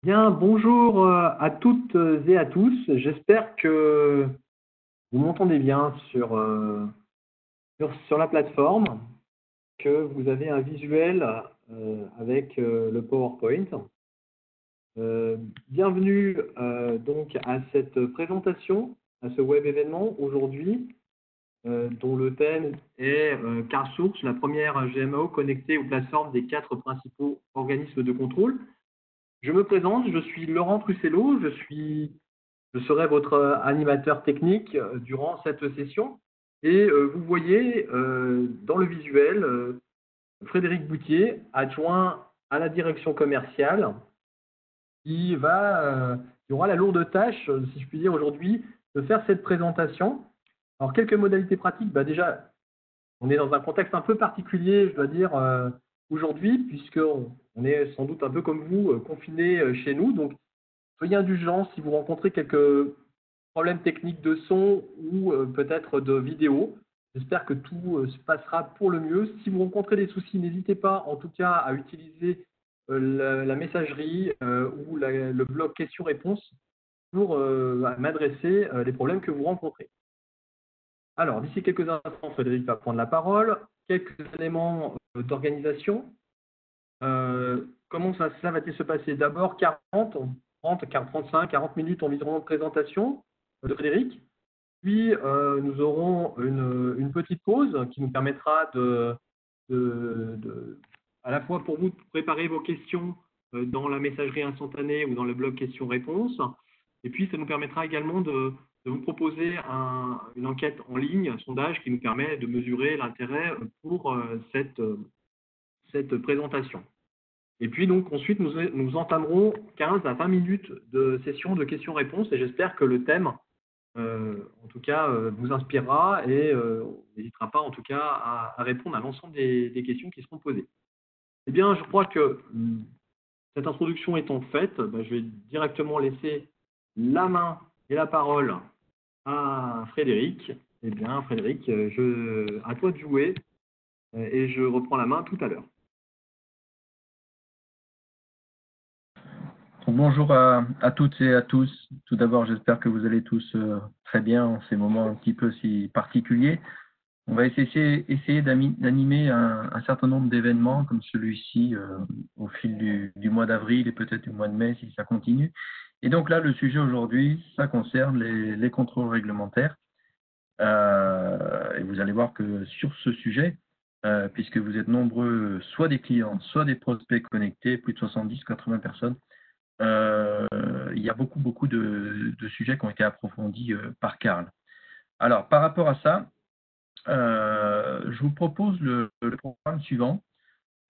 Bien, bonjour à toutes et à tous. J'espère que vous m'entendez bien sur la plateforme, que vous avez un visuel avec le PowerPoint. Euh, Bienvenue donc à cette présentation, à ce web événement aujourd'hui, dont le thème est CarSource, la première GMAO connectée aux plateformes des 4 principaux organismes de contrôle. Je me présente, je suis Laurent Trussello, je serai votre animateur technique durant cette session. Et vous voyez dans le visuel Frédéric Boutier, adjoint à la direction commerciale, qui aura la lourde tâche, si je puis dire aujourd'hui, de faire cette présentation. Alors, quelques modalités pratiques. Déjà, on est dans un contexte un peu particulier, je dois dire, aujourd'hui, puisqu'on est sans doute un peu comme vous, confinés chez nous. Donc, soyez indulgents si vous rencontrez quelques problème technique de son ou peut-être de vidéo. J'espère que tout se passera pour le mieux. Si vous rencontrez des soucis, n'hésitez pas en tout cas à utiliser la messagerie ou le blog questions-réponses pour m'adresser les problèmes que vous rencontrez. Alors, d'ici quelques instants, Frédéric va prendre la parole. Quelques éléments d'organisation. Comment cela va-t-il se passer? D'abord, 35, 40 minutes environ de présentation de Frédéric. Puis, nous aurons une petite pause qui nous permettra à la fois pour vous de préparer vos questions dans la messagerie instantanée ou dans le blog questions-réponses. Et puis, ça nous permettra également de vous proposer une enquête en ligne, un sondage qui nous permet de mesurer l'intérêt pour cette présentation. Et puis, donc, ensuite, nous entamerons 15 à 20 minutes de session de questions-réponses et j'espère que le thème en tout cas, vous inspirera et n'hésitera pas en tout cas à répondre à l'ensemble des questions qui seront posées. Eh bien, je crois que cette introduction étant faite, je vais directement laisser la main et la parole à Frédéric. Eh bien, Frédéric, à toi de jouer et je reprends la main tout à l'heure. Bonjour à toutes et à tous. Tout d'abord, j'espère que vous allez tous très bien en ces moments un petit peu si particuliers. On va essayer d'animer un certain nombre d'événements comme celui-ci au fil du mois d'avril et peut-être du mois de mai si ça continue. Et donc là, le sujet aujourd'hui, ça concerne les contrôles réglementaires. Et vous allez voir que sur ce sujet, puisque vous êtes nombreux, soit des clients, soit des prospects connectés, plus de 70-80 personnes, il y a beaucoup de sujets qui ont été approfondis par Karl. Alors, par rapport à ça, je vous propose le programme suivant.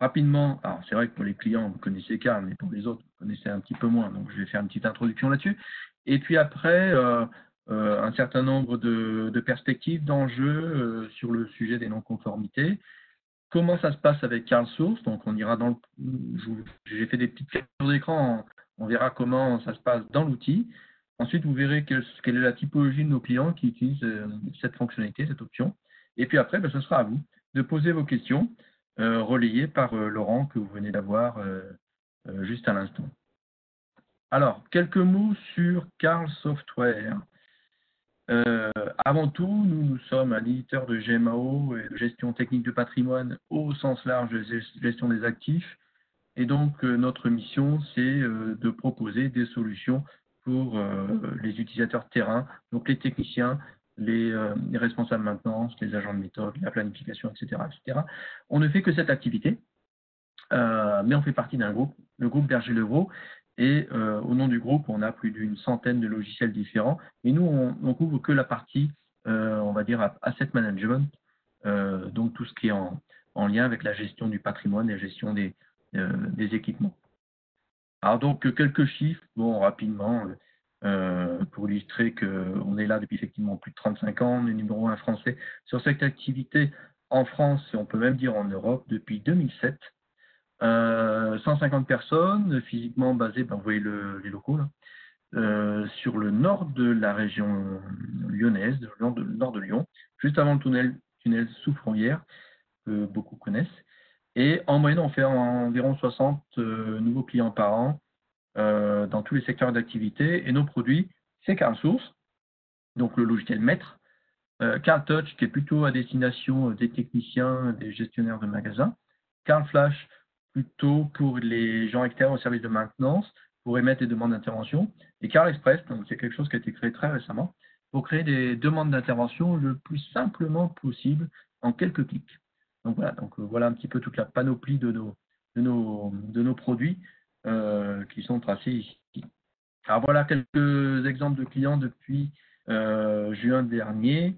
Rapidement, alors c'est vrai que pour les clients, vous connaissez Karl, mais pour les autres, vous connaissez un petit peu moins, donc je vais faire une petite introduction là-dessus. Et puis après, un certain nombre de perspectives, d'enjeux sur le sujet des non-conformités. Comment ça se passe avec CarlSource? Donc, on ira dans j'ai fait des petites captures d'écran, on verra comment ça se passe dans l'outil. Ensuite, vous verrez quelle est la typologie de nos clients qui utilisent cette fonctionnalité, cette option. Et puis après, ce sera à vous de poser vos questions, relayées par Laurent, que vous venez d'avoir juste à l'instant. Alors, quelques mots sur Carl Software. Avant tout, nous sommes un éditeur de GMAO et de gestion technique de patrimoine au sens large de gestion des actifs. Et donc, notre mission, c'est de proposer des solutions pour les utilisateurs terrain, donc les techniciens, les responsables de maintenance, les agents de méthode, la planification, etc., etc. On ne fait que cette activité, mais on fait partie d'un groupe, le groupe Berger Levrault, et au nom du groupe, on a plus d'une centaine de logiciels différents. Et nous, on couvre que la partie, on va dire, asset management, donc tout ce qui est en lien avec la gestion du patrimoine et la gestion des équipements. Alors donc, quelques chiffres, bon, rapidement, pour illustrer qu'on est là depuis effectivement plus de 35 ans, on est numéro 1 français sur cette activité en France, et on peut même dire en Europe, depuis 2007. 150 personnes, physiquement basées, vous voyez les locaux là, sur le nord de la région lyonnaise, le nord de Lyon, juste avant le tunnel Soufrière, que beaucoup connaissent. Et en moyenne, on fait environ 60 nouveaux clients par an, dans tous les secteurs d'activité. Et nos produits, c'est CarlSource, donc le logiciel maître, CarlTouch, qui est plutôt à destination des techniciens, des gestionnaires de magasins, CarlFlash, plutôt pour les gens externes au service de maintenance, pour émettre des demandes d'intervention, et CarlExpress, donc c'est quelque chose qui a été créé très récemment, pour créer des demandes d'intervention le plus simplement possible en quelques clics. Donc voilà un petit peu toute la panoplie de nos produits qui sont tracés ici. Alors voilà quelques exemples de clients depuis juin dernier.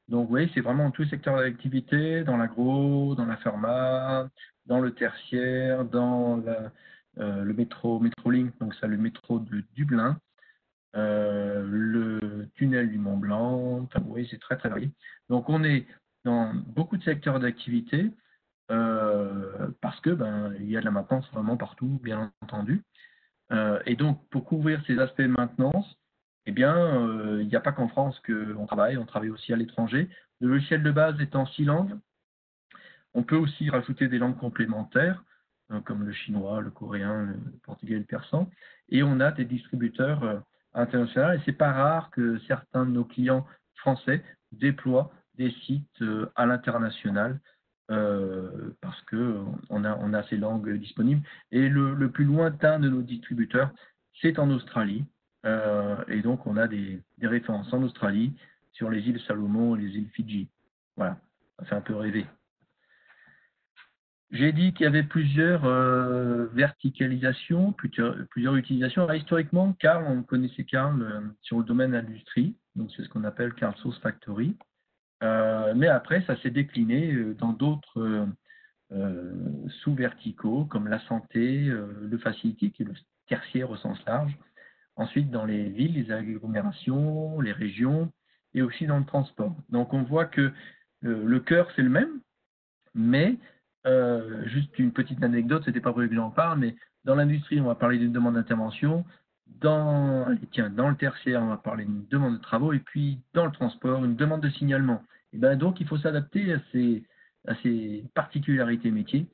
Donc vous voyez, c'est vraiment dans tous les secteurs d'activité, dans l'agro, dans la pharma, dans le tertiaire, dans le Metrolink, donc ça le métro de Dublin, le tunnel du Mont Blanc, enfin, vous voyez, c'est très très varié. Donc on est dans beaucoup de secteurs d'activité parce que il y a de la maintenance vraiment partout, bien entendu. Et donc pour couvrir ces aspects de maintenance, eh bien, il n'y a pas qu'en France qu'on travaille, on travaille aussi à l'étranger. Le logiciel de base étant 6 langues, on peut aussi rajouter des langues complémentaires, comme le chinois, le coréen, le portugais, le persan. Et on a des distributeurs internationaux. Et c'est pas rare que certains de nos clients français déploient des sites à l'international parce qu'on a ces langues disponibles. Et le plus lointain de nos distributeurs, c'est en Australie. Et donc, on a des références en Australie sur les îles Salomon et les îles Fidji. Voilà, ça fait un peu rêver. J'ai dit qu'il y avait plusieurs verticalisations, plusieurs utilisations. Alors, historiquement, Carl, on connaissait Carl sur le domaine industrie, donc c'est ce qu'on appelle Carl Source Factory. Mais après, ça s'est décliné dans d'autres sous-verticaux, comme la santé, le facility, qui est le tertiaire au sens large. Ensuite, dans les villes, les agglomérations, les régions, et aussi dans le transport. Donc, on voit que le cœur, c'est le même, mais juste une petite anecdote, c'était pas prévu que j'en parle, mais dans l'industrie, on va parler d'une demande d'intervention. Dans le tertiaire, on va parler d'une demande de travaux, et puis dans le transport, une demande de signalement. Et donc, il faut s'adapter à ces particularités métiers.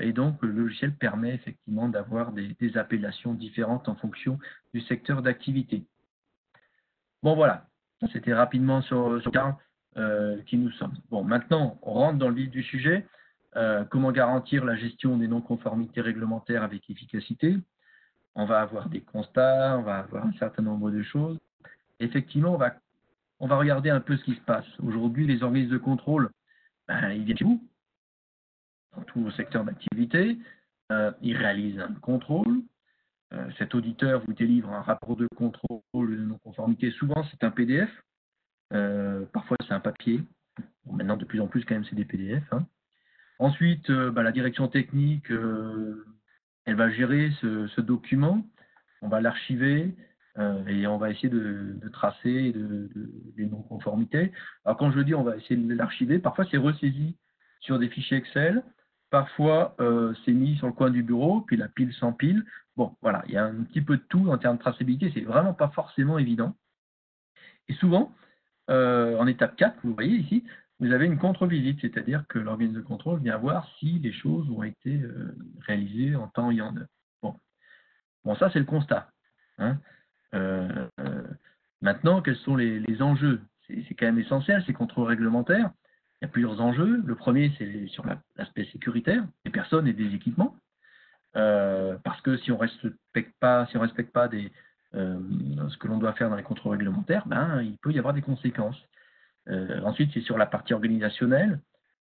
Et donc, le logiciel permet effectivement d'avoir des appellations différentes en fonction du secteur d'activité. Bon, voilà. C'était rapidement sur Carl qui nous sommes. Bon, maintenant, on rentre dans le vif du sujet. Comment garantir la gestion des non-conformités réglementaires avec efficacité? On va avoir des constats, on va avoir un certain nombre de choses. Effectivement, on va regarder un peu ce qui se passe. Aujourd'hui, les organismes de contrôle, ils viennent chez vous, dans tous vos secteurs d'activité. Ils réalisent un contrôle. Cet auditeur vous délivre un rapport de contrôle de non-conformité. Souvent, c'est un PDF. Parfois, c'est un papier. Bon, maintenant, de plus en plus, quand même, c'est des PDF. Hein. Ensuite, la direction technique, elle va gérer ce document. On va l'archiver et on va essayer de tracer les non-conformités. Alors, quand je dis on va essayer de l'archiver, parfois, c'est ressaisi sur des fichiers Excel. Parfois, c'est mis sur le coin du bureau, puis la pile s'empile. Bon, voilà, il y a un petit peu de tout en termes de traçabilité. C'est vraiment pas forcément évident. Et souvent, en étape 4, vous voyez ici, vous avez une contre-visite, c'est-à-dire que l'organisme de contrôle vient voir si les choses ont été réalisées en temps et en heure. Bon, ça, c'est le constat. Hein. Maintenant, quels sont les enjeux? C'est quand même essentiel, ces contrôles réglementaires. Il y a plusieurs enjeux. Le premier, c'est sur l'aspect sécuritaire des personnes et des équipements. Parce que si on respecte pas ce que l'on doit faire dans les contrôles réglementaires, il peut y avoir des conséquences. Ensuite, c'est sur la partie organisationnelle.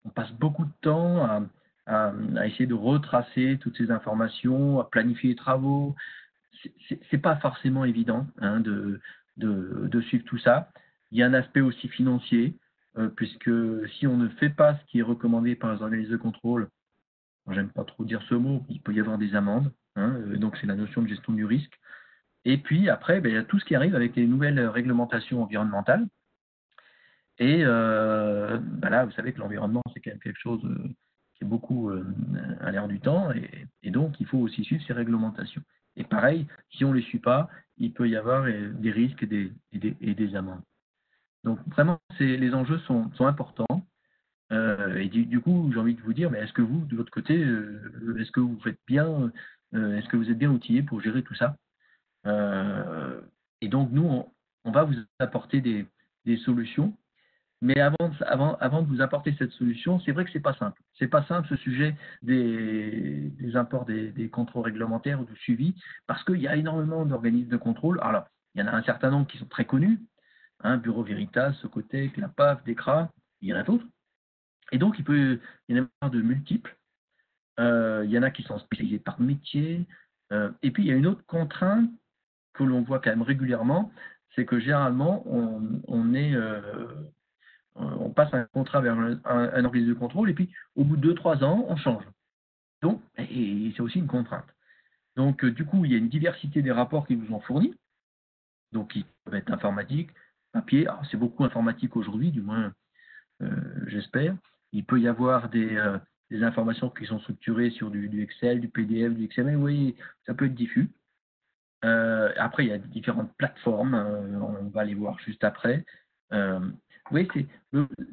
On passe beaucoup de temps à essayer de retracer toutes ces informations, à planifier les travaux. C'est pas forcément évident de suivre tout ça. Il y a un aspect aussi financier, puisque si on ne fait pas ce qui est recommandé par les organismes de contrôle, j'aime pas trop dire ce mot, il peut y avoir des amendes, donc c'est la notion de gestion du risque. Et puis après, il y a tout ce qui arrive avec les nouvelles réglementations environnementales. Et là, vous savez que l'environnement, c'est quand même quelque chose qui est beaucoup à l'air du temps, et donc il faut aussi suivre ces réglementations. Et pareil, si on ne les suit pas, il peut y avoir des risques et des amendes. Donc vraiment, les enjeux sont importants. Et du coup, j'ai envie de vous dire, mais est-ce que vous, de votre côté, est-ce que vous faites bien est-ce que vous êtes bien outillé pour gérer tout ça? Et donc, nous, on va vous apporter des solutions. Mais avant de vous apporter cette solution, c'est vrai que c'est pas simple. C'est pas simple ce sujet des imports des contrôles réglementaires ou du suivi, parce qu'il y a énormément d'organismes de contrôle. Alors, il y en a un certain nombre qui sont très connus, hein, Bureau Veritas, Socotec, la PAF, DECRA, il y en a d'autres. Et donc, il y en a de multiples. Il y en a qui sont spécialisés par métier. Et puis, il y a une autre contrainte que l'on voit quand même régulièrement, c'est que généralement, on passe un contrat vers un organisme de contrôle et puis au bout de 2-3 ans, on change. Donc, et c'est aussi une contrainte. Donc, du coup, il y a une diversité des rapports qui vous sont fournis, donc qui peuvent être informatiques, papier. Alors, c'est beaucoup informatique aujourd'hui, du moins, j'espère. Il peut y avoir des informations qui sont structurées sur du Excel, du PDF, du XML. Oui, ça peut être diffus. Après, il y a différentes plateformes, on va les voir juste après. Oui,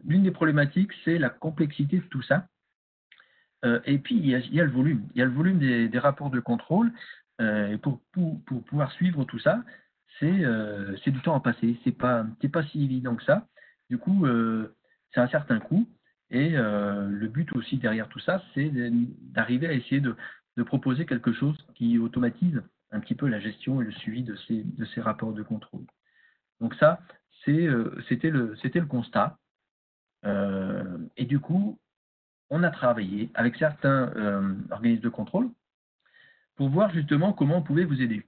l'une des problématiques, c'est la complexité de tout ça. Et puis, il y a le volume. Il y a le volume des rapports de contrôle. Et pour pouvoir suivre tout ça, c'est du temps à passer. C'est pas si évident que ça. Du coup, c'est un certain coût. Et le but aussi derrière tout ça, c'est d'arriver à essayer de proposer quelque chose qui automatise un petit peu la gestion et le suivi de ces rapports de contrôle. Donc ça, c'était le constat. Et du coup, on a travaillé avec certains organismes de contrôle pour voir justement comment on pouvait vous aider.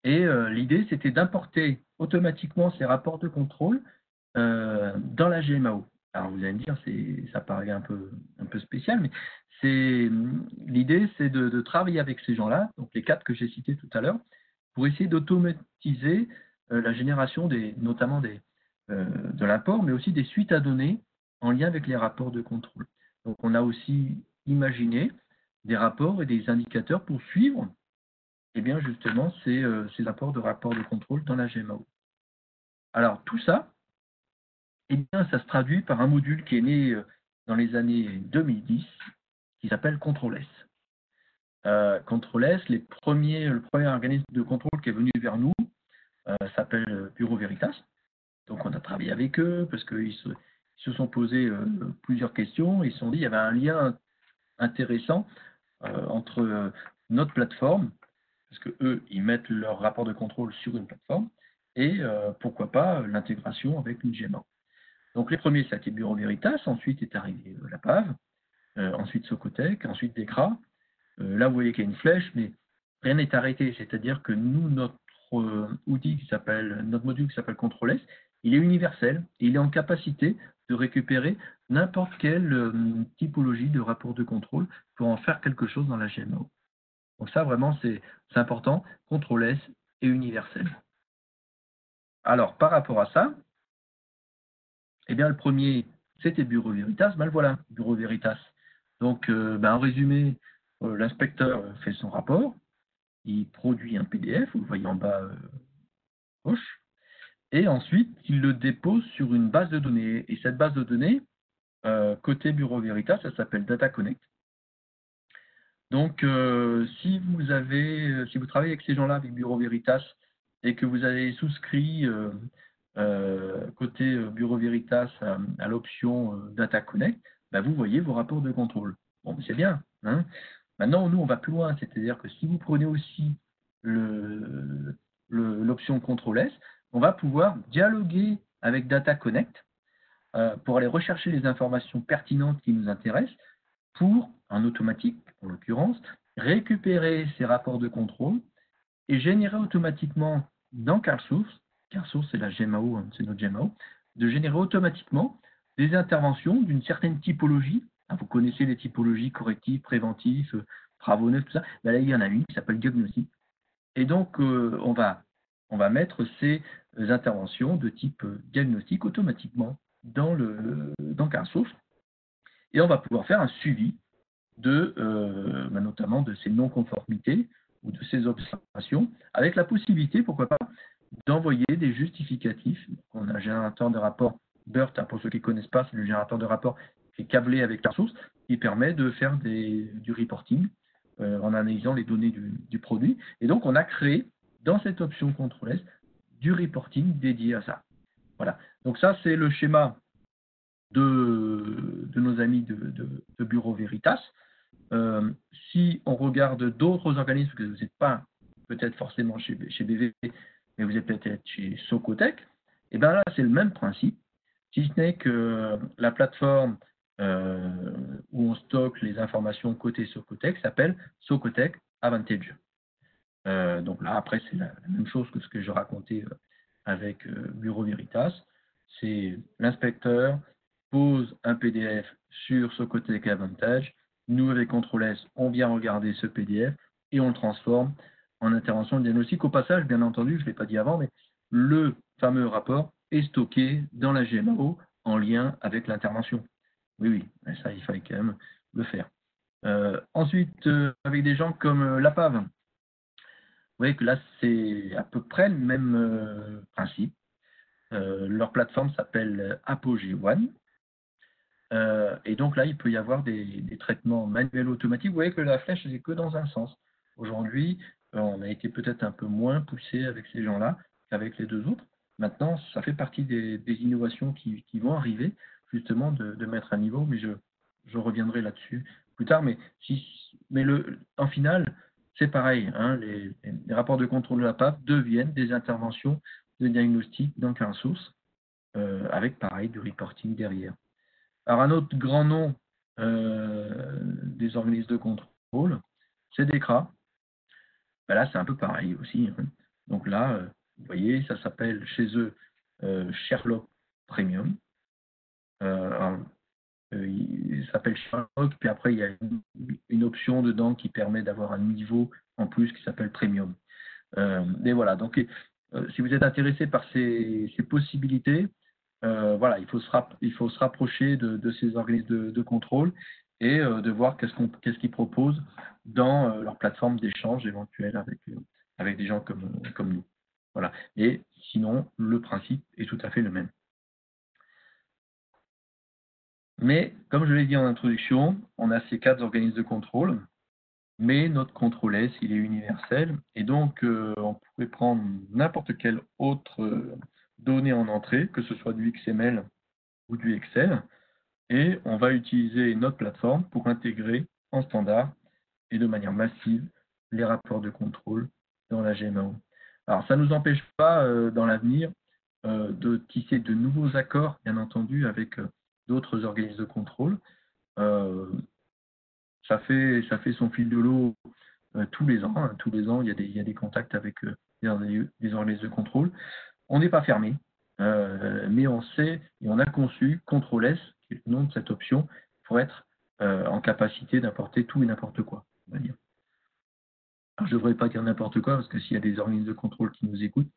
Et l'idée, c'était d'importer automatiquement ces rapports de contrôle dans la GMAO. Alors vous allez me dire, ça paraît un peu spécial, mais l'idée, c'est de travailler avec ces gens-là, donc les 4 que j'ai cités tout à l'heure, pour essayer d'automatiser la génération notamment de l'import, mais aussi des suites à données en lien avec les rapports de contrôle. Donc on a aussi imaginé des rapports et des indicateurs pour suivre eh bien, justement ces apports de rapports de contrôle dans la GMAO. Alors tout ça, eh bien, ça se traduit par un module qui est né dans les années 2010, qui s'appelle Control S. Control S, le premier organisme de contrôle qui est venu vers nous s'appelle Bureau Veritas. Donc on a travaillé avec eux parce qu'ils se sont posés plusieurs questions. Ils se sont dit qu'il y avait un lien intéressant entre notre plateforme, parce qu'eux, ils mettent leur rapport de contrôle sur une plateforme, et pourquoi pas l'intégration avec une GMAO. Donc les premiers, ça a été Bureau Veritas, ensuite est arrivé la PAV, ensuite Socotec, ensuite DECRA. Là, vous voyez qu'il y a une flèche, mais rien n'est arrêté. C'est-à-dire que nous, notre module qui s'appelle Control S, il est universel et il est en capacité de récupérer n'importe quelle typologie de rapport de contrôle pour en faire quelque chose dans la GMAO. Donc ça, vraiment, c'est important. Control S est universel. Alors, par rapport à ça, eh bien, le premier, c'était Bureau Veritas. Ben, le voilà, Bureau Veritas. Donc, en résumé, l'inspecteur fait son rapport, il produit un PDF, vous le voyez en bas à gauche, et ensuite, il le dépose sur une base de données. Et cette base de données, côté Bureau Veritas, ça s'appelle Data Connect. Donc, si vous travaillez avec ces gens-là, avec Bureau Veritas, et que vous avez souscrit côté Bureau Veritas à l'option Data Connect, ben, vous voyez vos rapports de contrôle. Bon, c'est bien. Hein. Maintenant, nous, on va plus loin. C'est-à-dire que si vous prenez aussi l'option Control S, on va pouvoir dialoguer avec Data Connect pour aller rechercher les informations pertinentes qui nous intéressent pour, en automatique, en l'occurrence, récupérer ces rapports de contrôle et générer automatiquement dans CarSource, CarSource c'est la GMAO, c'est notre GMAO, de générer automatiquement des interventions d'une certaine typologie. Vous connaissez les typologies correctives, préventives, travaux neufs, tout ça. Ben là, il y en a une qui s'appelle diagnostic. Et donc, on va mettre ces interventions de type diagnostic automatiquement dans CarSource. Et on va pouvoir faire un suivi notamment de ces non-conformités ou de ces observations, avec la possibilité, pourquoi pas, d'envoyer des justificatifs. On a un générateur de rapport BERT, pour ceux qui ne connaissent pas, c'est le générateur de rapport qui est câblé avec CarSource, qui permet de faire du reporting en analysant les données du produit. Et donc, on a créé dans cette option Contrôle S du reporting dédié à ça. Voilà. Donc ça, c'est le schéma de nos amis de Bureau Veritas. Si on regarde d'autres organismes, que vous n'êtes pas peut-être forcément chez BV, mais vous êtes peut-être chez Socotec, et bien là, c'est le même principe, si ce n'est que la plateforme où on stocke les informations côté Socotec s'appelle Socotec Advantage. Donc là, après, c'est la même chose que ce que je racontais avec Bureau Veritas. C'est l'inspecteur pose un PDF sur Socotec Advantage. Nous, avec Contrôle S, on vient regarder ce PDF et on le transforme en intervention de diagnostic. Au passage, bien entendu, je ne l'ai pas dit avant, mais le fameux rapport est stocké dans la GMAO en lien avec l'intervention. Oui, ça, il fallait quand même le faire. Ensuite, avec des gens comme l'APAV, vous voyez que là, c'est à peu près le même principe. Leur plateforme s'appelle Apogee One. Et donc là, il peut y avoir des traitements manuels automatiques. Vous voyez que la flèche n'est que dans un sens. Aujourd'hui, on a été peut-être un peu moins poussé avec ces gens-là qu'avec les deux autres. Maintenant, ça fait partie des innovations qui vont arriver, justement, de mettre à niveau, mais je reviendrai là-dessus plus tard. Mais en final, c'est pareil. Hein, les rapports de contrôle de la PAP deviennent des interventions de diagnostic dans Current Source, avec, pareil, du reporting derrière. Alors, un autre grand nom des organismes de contrôle, c'est DECRA. Ben là, c'est un peu pareil aussi. Hein. Donc là, vous voyez, ça s'appelle chez eux Sherlock Premium. Il s'appelle Sherlock, puis après, il y a une option dedans qui permet d'avoir un niveau en plus qui s'appelle Premium. Et voilà, donc si vous êtes intéressé par ces possibilités, voilà, il faut se rapprocher de ces organismes de contrôle et de voir qu'est-ce qu'ils proposent dans leur plateforme d'échange éventuelle avec des gens comme nous. Voilà. Et sinon, le principe est tout à fait le même. Mais, comme je l'ai dit en introduction, on a ces 4 organismes de contrôle, mais notre contrôle S, il est universel, et donc on pourrait prendre n'importe quelle autre donnée en entrée, que ce soit du XML ou du Excel, et on va utiliser notre plateforme pour intégrer en standard et de manière massive les rapports de contrôle dans la GMAO. Alors, ça ne nous empêche pas dans l'avenir de tisser de nouveaux accords, bien entendu, avec d'autres organismes de contrôle. Ça fait son fil de l'eau tous les ans. Hein. Tous les ans, il y a des contacts avec des organismes de contrôle. On n'est pas fermé, mais on sait et on a conçu Contrôle S, qui est le nom de cette option, pour être en capacité d'importer tout et n'importe quoi. On va dire. Alors, je ne devrais pas dire n'importe quoi, parce que s'il y a des organismes de contrôle qui nous écoutent,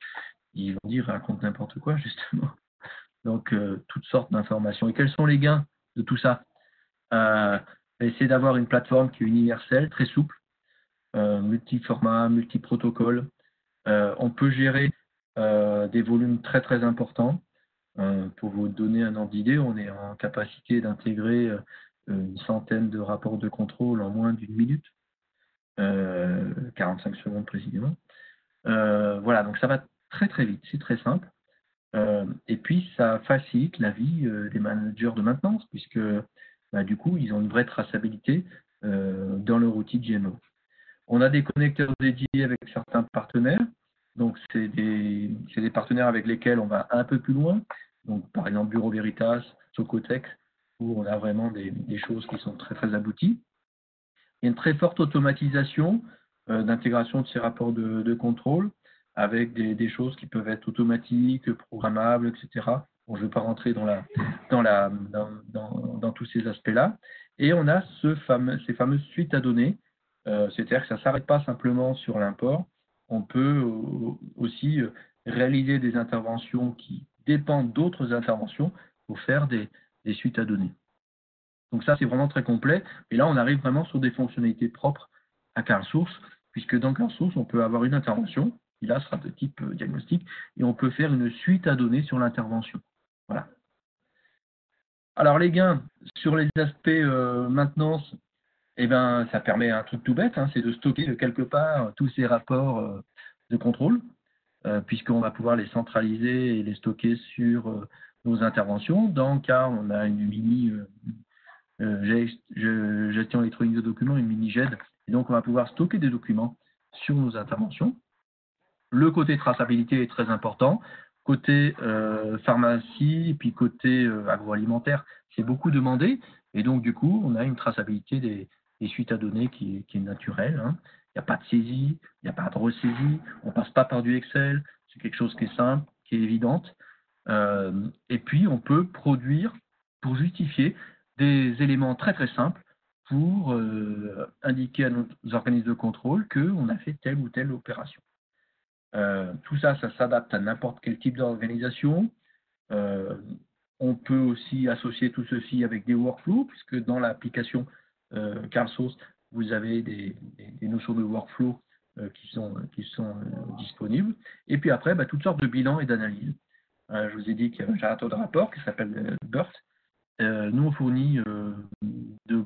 ils vont dire raconte n'importe quoi, justement. Donc, toutes sortes d'informations. Et quels sont les gains de tout ça? C'est d'avoir une plateforme qui est universelle, très souple, multi-format, multi-protocole. On peut gérer des volumes très très importants. Pour vous donner un ordre d'idée, on est en capacité d'intégrer une centaine de rapports de contrôle en moins d'une minute, 45 secondes précisément. Voilà, donc ça va très très vite, c'est très simple. Et puis ça facilite la vie des managers de maintenance, puisque du coup, ils ont une vraie traçabilité dans leur outil de GMO. On a des connecteurs dédiés avec certains partenaires. Donc, c'est des partenaires avec lesquels on va un peu plus loin. Donc, par exemple, Bureau Veritas, Socotec, où on a vraiment des choses qui sont très, très abouties. Il y a une très forte automatisation d'intégration de ces rapports de contrôle avec des choses qui peuvent être automatiques, programmables, etc. Bon, je ne vais pas rentrer dans tous ces aspects-là. Et on a ces fameuses suites à données, c'est-à-dire que ça ne s'arrête pas simplement sur l'import. On peut aussi réaliser des interventions qui dépendent d'autres interventions pour faire des suites à données. Donc ça, c'est vraiment très complet. Et là, on arrive vraiment sur des fonctionnalités propres à Current Source, puisque dans Current Source, on peut avoir une intervention, qui là sera de type diagnostic, et on peut faire une suite à données sur l'intervention. Voilà. Alors les gains sur les aspects maintenance, Eh ben, ça permet un truc tout bête, hein, c'est de stocker de quelque part tous ces rapports de contrôle, puisqu'on va pouvoir les centraliser et les stocker sur nos interventions. Dans le cas, on a une mini gestion électronique de documents, une mini GED, et donc on va pouvoir stocker des documents sur nos interventions. Le côté traçabilité est très important. Côté pharmacie, et puis côté agroalimentaire, c'est beaucoup demandé. Et donc, du coup, on a une traçabilité des suites à données qui est naturelle, hein. Il n'y a pas de saisie, il n'y a pas de ressaisie, on ne passe pas par du Excel, c'est quelque chose qui est simple, qui est évidente. Et puis, on peut produire, pour justifier, des éléments très très simples pour indiquer à nos organismes de contrôle qu'on a fait telle ou telle opération. Tout ça, ça s'adapte à n'importe quel type d'organisation. On peut aussi associer tout ceci avec des workflows, puisque dans l'application CarlSource, vous avez des notions de workflow qui sont disponibles. Et puis après, toutes sortes de bilans et d'analyses. Je vous ai dit qu'il y a un générateur de rapport qui s'appelle BERT. Nous, on fournit je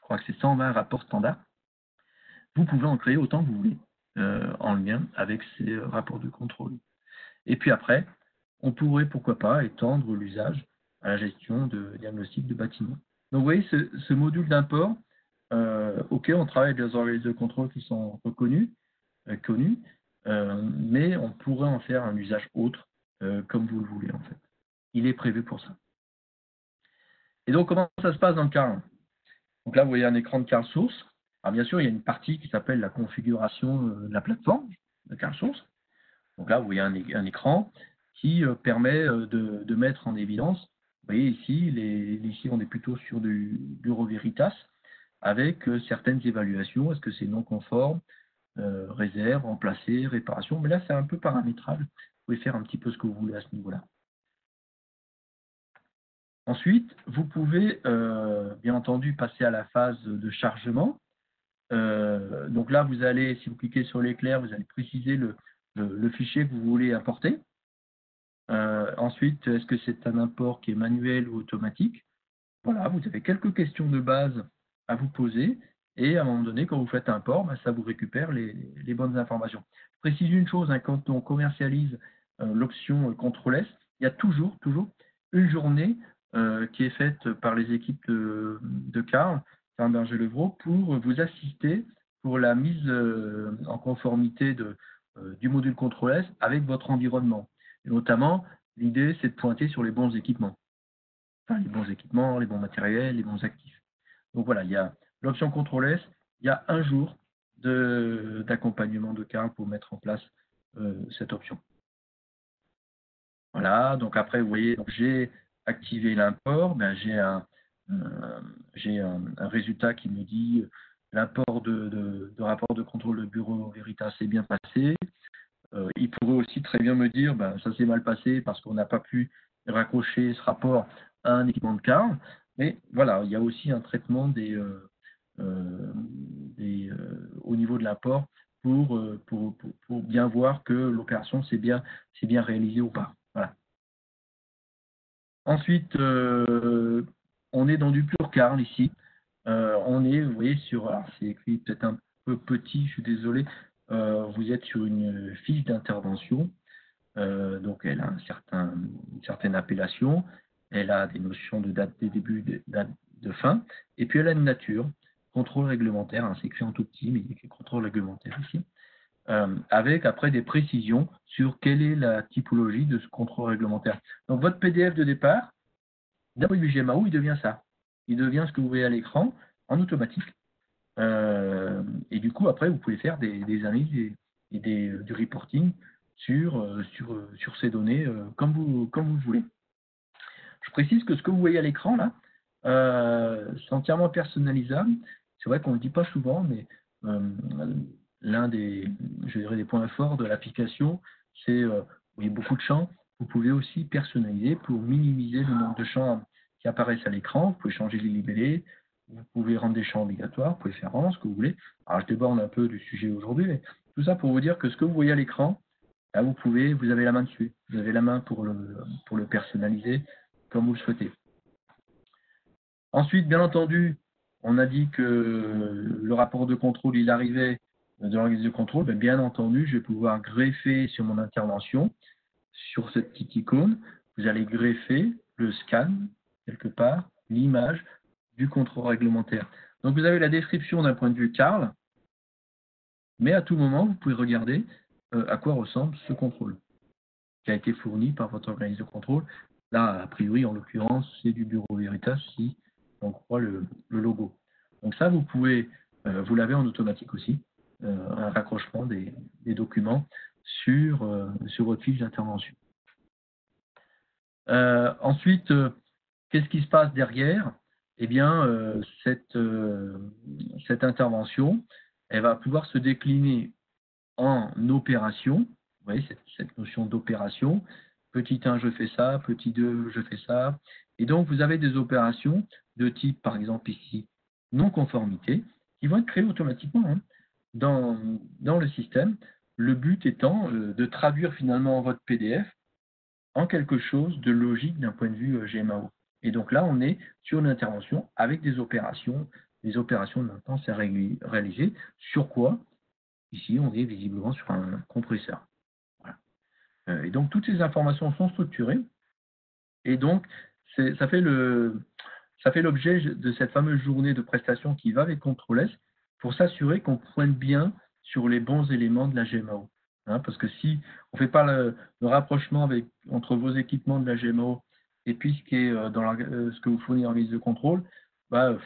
crois que c'est 120 rapports standards. Vous pouvez en créer autant que vous voulez en lien avec ces rapports de contrôle. Et puis après, on pourrait, pourquoi pas, étendre l'usage à la gestion de diagnostic de bâtiments. Donc, vous voyez, ce module d'import, OK, on travaille avec des organismes de contrôle qui sont reconnus, connus, mais on pourrait en faire un usage autre, comme vous le voulez, en fait. Il est prévu pour ça. Et donc, comment ça se passe dans le CARL? Donc là, vous voyez un écran de CarlSource. Alors, bien sûr, il y a une partie qui s'appelle la configuration de la plateforme de CarlSource. Donc là, vous voyez un écran qui permet de mettre en évidence, vous voyez ici, ici on est plutôt sur du Bureau Veritas, avec certaines évaluations, est-ce que c'est non conforme, réserve, remplacé, réparation, mais là c'est un peu paramétrable, vous pouvez faire un petit peu ce que vous voulez à ce niveau-là. Ensuite, vous pouvez bien entendu passer à la phase de chargement. Donc là, vous allez, si vous cliquez sur l'éclair, vous allez préciser le fichier que vous voulez importer. Ensuite, est-ce que c'est un import qui est manuel ou automatique? Voilà, vous avez quelques questions de base à vous poser et à un moment donné, quand vous faites un import, ça vous récupère les bonnes informations. Je précise une chose, hein, quand on commercialise l'option Contrôle S, il y a toujours une journée qui est faite par les équipes de Carl Berger-Levrault pour vous assister pour la mise en conformité du module Contrôle S avec votre environnement. Et notamment, l'idée, c'est de pointer sur les bons équipements. Enfin, les bons équipements, les bons matériels, les bons actifs. Donc voilà, il y a l'option Contrôle S, il y a un jour d'accompagnement de Carl pour mettre en place cette option. Voilà, donc après, vous voyez, j'ai activé l'import, j'ai un résultat qui me dit l'import de rapport de contrôle de Bureau Veritas s'est bien passé. Il pourrait aussi très bien me dire ça s'est mal passé parce qu'on n'a pas pu raccrocher ce rapport à un équipement de Carl. Mais voilà, il y a aussi un traitement au niveau de l'import pour bien voir que l'opération s'est bien réalisée ou pas. Voilà. Ensuite, on est dans du pur Carl ici. On est, vous voyez, c'est écrit peut-être un peu petit, je suis désolé. Vous êtes sur une fiche d'intervention. Donc, elle a une certaine appellation. Elle a des notions de date de début, de date de fin. Et puis, elle a une nature. Contrôle réglementaire, hein, c'est écrit en tout petit, mais il y a écrit contrôle réglementaire ici. Avec après des précisions sur quelle est la typologie de ce contrôle réglementaire. Donc, votre PDF de départ, d'après du GMAO, il devient ça. Il devient ce que vous voyez à l'écran en automatique. Et du coup, après, vous pouvez faire des analyses et du reporting sur ces données comme vous voulez. Je précise que ce que vous voyez à l'écran, là, c'est entièrement personnalisable. C'est vrai qu'on ne le dit pas souvent, mais l'un des points forts de l'application, c'est vous voyez beaucoup de champs. Vous pouvez aussi personnaliser pour minimiser le nombre de champs qui apparaissent à l'écran. Vous pouvez changer les libellés, vous pouvez rendre des champs obligatoires, vous pouvez faire rendre ce que vous voulez. Alors, je déborde un peu du sujet aujourd'hui, mais tout ça pour vous dire que ce que vous voyez à l'écran, là, vous avez la main dessus. Vous avez la main pour le personnaliser comme vous le souhaitez. Ensuite, bien entendu, on a dit que le rapport de contrôle, il arrivait de l'organisme de contrôle. Bien entendu, je vais pouvoir greffer sur mon intervention, sur cette petite icône, vous allez greffer le scan, quelque part, l'image du contrôle réglementaire. Donc, vous avez la description d'un point de vue Carl, mais à tout moment, vous pouvez regarder à quoi ressemble ce contrôle qui a été fourni par votre organisme de contrôle. Là, a priori, en l'occurrence, c'est du Bureau Veritas si on croit le logo. Donc ça, vous pouvez, vous l'avez en automatique aussi, un raccrochement des documents sur votre fiche d'intervention. Ensuite, qu'est-ce qui se passe derrière? Eh bien, cette intervention, elle va pouvoir se décliner en opération. Vous voyez cette notion d'opération. Petit 1, je fais ça. Petit 2, je fais ça. Et donc, vous avez des opérations de type, par exemple ici, non-conformité, qui vont être créées automatiquement dans le système. Le but étant de traduire finalement votre PDF en quelque chose de logique d'un point de vue GMAO. Et donc là, on est sur une intervention avec des opérations de maintenance à réaliser. Sur quoi? Ici, on est visiblement sur un compresseur. Voilà. Et donc, toutes ces informations sont structurées. Et donc, ça fait l'objet de cette fameuse journée de prestation qui va avec Contrôle S pour s'assurer qu'on pointe bien sur les bons éléments de la GMAO. Parce que si on ne fait pas le rapprochement entre vos équipements de la GMAO et puis ce qui est ce que vous fournissez en liste de contrôle, il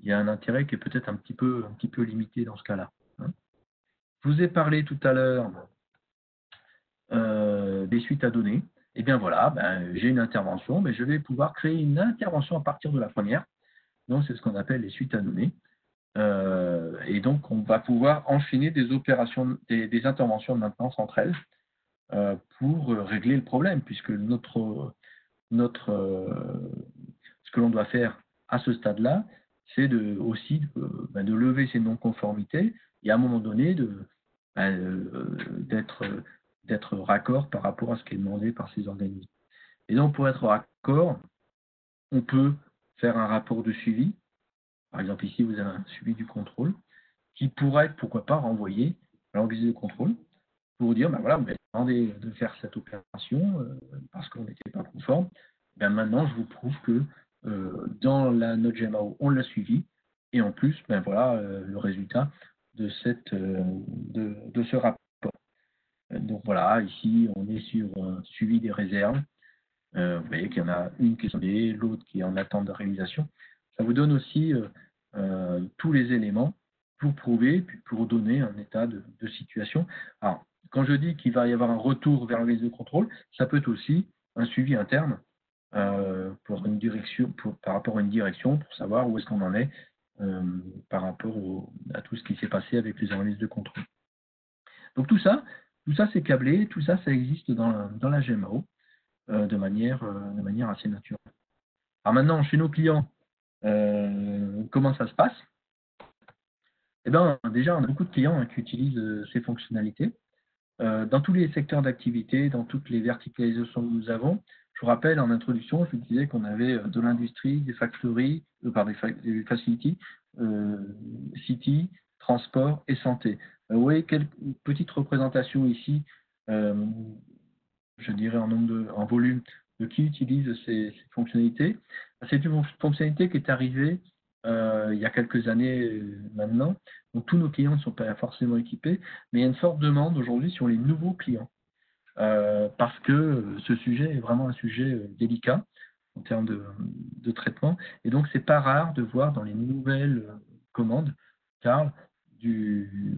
y a un intérêt qui est peut-être un petit peu limité dans ce cas-là. Je vous ai parlé tout à l'heure des suites à données. Et bien voilà, j'ai une intervention, mais je vais pouvoir créer une intervention à partir de la première. Donc, c'est ce qu'on appelle les suites à données. Et donc, on va pouvoir enchaîner des opérations, des interventions de maintenance entre elles pour régler le problème, puisque ce que l'on doit faire à ce stade-là, c'est aussi de lever ces non-conformités et à un moment donné d'être raccord par rapport à ce qui est demandé par ces organismes. Et donc, pour être raccord, on peut faire un rapport de suivi. Par exemple, ici, vous avez un suivi du contrôle qui pourrait être, pourquoi pas, renvoyé à l'organisme de contrôle pour dire, voilà, vous m'avez demandé de faire cette opération parce qu'on n'était pas conforme. Maintenant, je vous prouve que dans notre GMAO, on l'a suivi. Et en plus, voilà le résultat de ce rapport. Donc voilà, ici, on est sur un suivi des réserves. Vous voyez qu'il y en a une qui est soldée, l'autre qui est en attente de réalisation. Ça vous donne aussi tous les éléments pour prouver, puis pour donner un état de situation. Alors, quand je dis qu'il va y avoir un retour vers l'organisme de contrôle, ça peut être aussi un suivi interne par rapport à une direction, pour savoir où est-ce qu'on en est par rapport à tout ce qui s'est passé avec les organismes de contrôle. Donc tout ça c'est câblé, tout ça existe dans la GMAO de manière assez naturelle. Alors maintenant, chez nos clients, comment ça se passe? Eh bien, déjà, on a beaucoup de clients qui utilisent ces fonctionnalités. Dans tous les secteurs d'activité, dans toutes les verticalisations que nous avons, je vous rappelle, en introduction, je vous disais qu'on avait de l'industrie, des factories, des facilities, city, transport et santé. Vous voyez quelques petites représentations ici, je dirais en volume, de qui utilise ces fonctionnalités. C'est une fonctionnalité qui est arrivée il y a quelques années maintenant. Donc tous nos clients ne sont pas forcément équipés, mais il y a une forte demande aujourd'hui sur les nouveaux clients. Parce que ce sujet est vraiment un sujet délicat en termes de traitement. Et donc, ce n'est pas rare de voir dans les nouvelles commandes, Carl,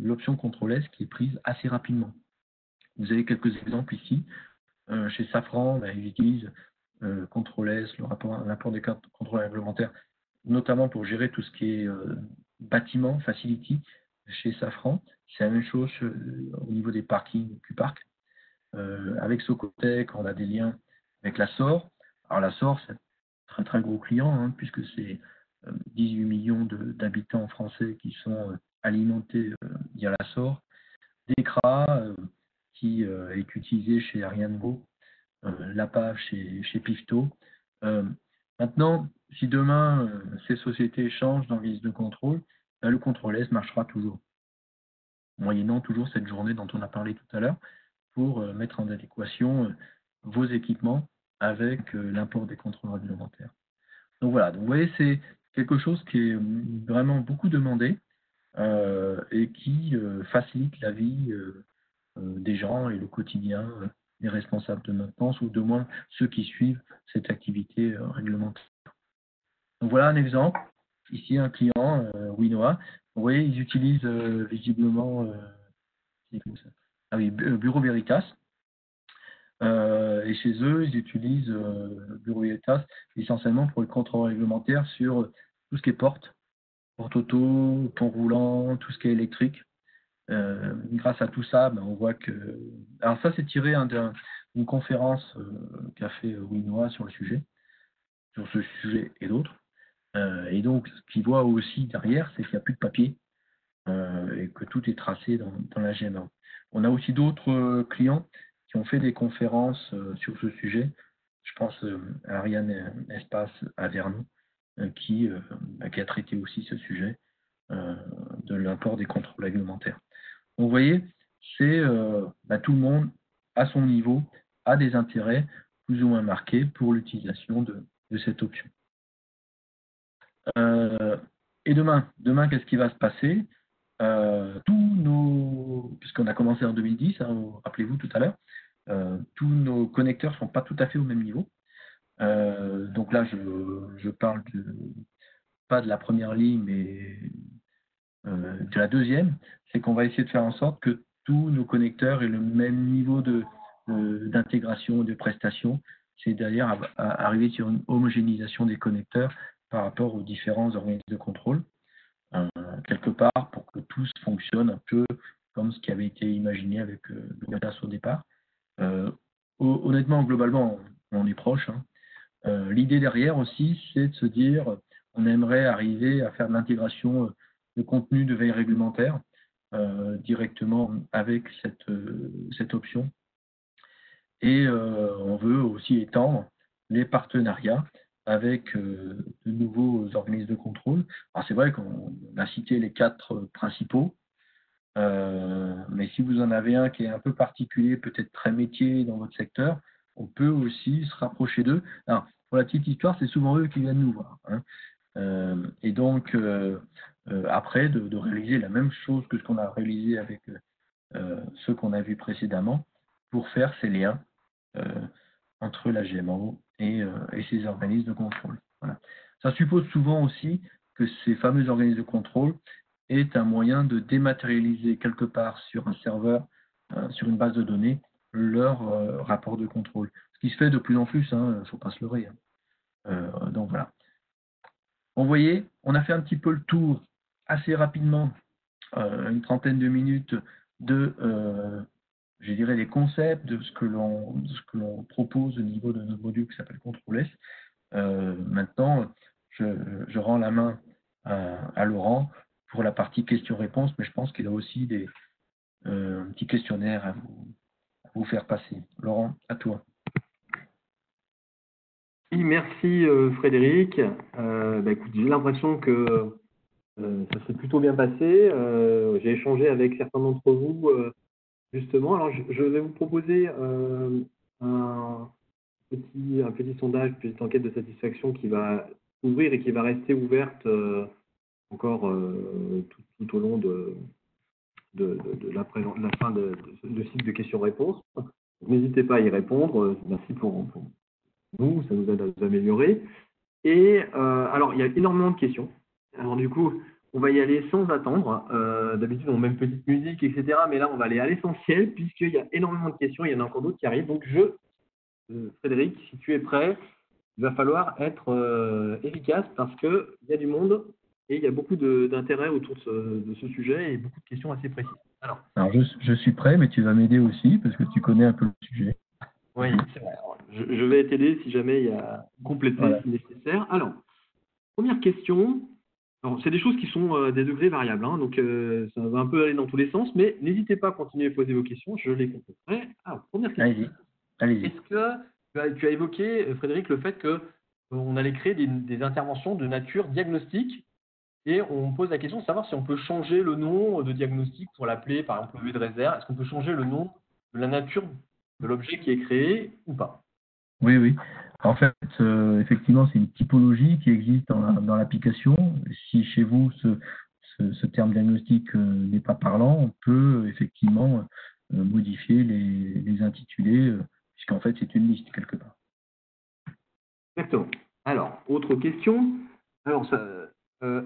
l'option Contrôle S qui est prise assez rapidement. Vous avez quelques exemples ici. Chez Safran, ils utilisent Contrôle S, l'apport des cartes de contrôle réglementaire, notamment pour gérer tout ce qui est bâtiment, facility, chez Safran. C'est la même chose au niveau des parkings Q-Park. Avec Socotec, on a des liens avec la SOR. Alors la SOR, c'est un très très gros client, puisque c'est 18 millions d'habitants français qui sont alimentés via la SOR. DECRA, qui est utilisé chez Ariane Go, l'APAV chez Pifto. Maintenant, si demain, ces sociétés changent d'organisme de contrôle, ben, le contrôle S marchera toujours, moyennant toujours cette journée dont on a parlé tout à l'heure, pour mettre en adéquation vos équipements avec l'import des contrôles réglementaires. Donc voilà, donc vous voyez, c'est quelque chose qui est vraiment beaucoup demandé et qui facilite la vie des gens et le quotidien des responsables de maintenance ou de moins ceux qui suivent cette activité réglementaire. Donc voilà un exemple. Ici, un client, Winoa. Vous voyez, ils utilisent visiblement ah oui, Bureau Veritas. Et chez eux, ils utilisent Bureau Veritas essentiellement pour le contrôle réglementaire sur tout ce qui est porte auto, pont roulant, tout ce qui est électrique. Grâce à tout ça, ben, on voit que... Alors ça, c'est tiré d'une conférence qu'a fait Winoa sur ce sujet et d'autres. Et donc, ce qu'ils voient aussi derrière, c'est qu'il n'y a plus de papier et que tout est tracé dans la GMA. On a aussi d'autres clients qui ont fait des conférences sur ce sujet. Je pense à Ariane Espace à Vernon, qui a traité aussi ce sujet de l'import des contrôles réglementaires. Donc, vous voyez, c'est tout le monde, à son niveau, a des intérêts plus ou moins marqués pour l'utilisation de cette option. Et demain, qu'est-ce qui va se passer puisqu'on a commencé en 2010, hein, rappelez-vous tout à l'heure, tous nos connecteurs ne sont pas tout à fait au même niveau. Donc là, je parle pas de la première ligne, mais de la deuxième. C'est qu'on va essayer de faire en sorte que tous nos connecteurs aient le même niveau d'intégration et de prestation. C'est d'ailleurs arriver sur une homogénéisation des connecteurs par rapport aux différents organismes de contrôle. Quelque part pour que tout fonctionne un peu comme ce qui avait été imaginé avec le GATAS au départ. Honnêtement, globalement, on est proche. Hein. L'idée derrière aussi, c'est de se dire on aimerait arriver à faire de l'intégration de contenu de veille réglementaire directement avec cette option. Et on veut aussi étendre les partenariats avec de nouveaux organismes de contrôle. Alors c'est vrai qu'on a cité les 4 principaux, mais si vous en avez un qui est un peu particulier, peut-être très métier dans votre secteur, on peut aussi se rapprocher d'eux. Alors, pour la petite histoire, c'est souvent eux qui viennent nous voir. Hein. Et donc, après, de réaliser la même chose que ce qu'on a réalisé avec ceux qu'on a vus précédemment, pour faire ces liens entre la GMO et ces organismes de contrôle. Voilà. Ça suppose souvent aussi que ces fameux organismes de contrôle aient un moyen de dématérialiser quelque part sur un serveur, sur une base de données, leur rapport de contrôle. Ce qui se fait de plus en plus, il ne faut pas se leurrer. Hein. Donc voilà. Vous voyez, on a fait un petit peu le tour assez rapidement, une trentaine de minutes de je dirais, les concepts de ce que l'on propose au niveau de notre module qui s'appelle Contrôle S. Maintenant, je rends la main à Laurent pour la partie questions-réponses, mais je pense qu'il a aussi un petit questionnaire à vous faire passer. Laurent, à toi. Oui, merci Frédéric. Écoute, j'ai l'impression que ça s'est plutôt bien passé. J'ai échangé avec certains d'entre vous justement. Alors, je vais vous proposer un petit sondage, une petite enquête de satisfaction qui va ouvrir et qui va rester ouverte encore tout au long de la fin de cycle de questions-réponses. N'hésitez pas à y répondre. Merci pour vous, ça nous aide à nous améliorer. Et alors, il y a énormément de questions. Alors du coup, on va y aller sans attendre. D'habitude, on met une petite musique, etc. Mais là, on va aller à l'essentiel puisqu'il y a énormément de questions. Il y en a encore d'autres qui arrivent. Donc, Frédéric, si tu es prêt, il va falloir être efficace parce qu'il y a du monde et il y a beaucoup d'intérêt autour de ce sujet et beaucoup de questions assez précises. Alors je suis prêt, mais tu vas m'aider aussi parce que tu connais un peu le sujet. Oui, c'est vrai. Alors, je vais t'aider si jamais il y a complété si nécessaire. Alors, première question. C'est des choses qui sont des degrés variables, hein, donc ça va un peu aller dans tous les sens, mais n'hésitez pas à continuer à poser vos questions, je les compléterai. Alors, première question. Allez-y. Est-ce que tu as évoqué, Frédéric, le fait que on allait créer des interventions de nature diagnostique et on pose la question de savoir si on peut changer le nom de diagnostic pour l'appeler, par exemple, levée de réserve. Est-ce qu'on peut changer le nom de la nature de l'objet qui est créé ou pas? Oui, oui. En fait, effectivement, c'est une typologie qui existe dans l'application. Si chez vous, ce terme diagnostic n'est pas parlant, on peut effectivement modifier les intitulés, puisqu'en fait, c'est une liste quelque part. Exactement. Alors, autre question. Alors,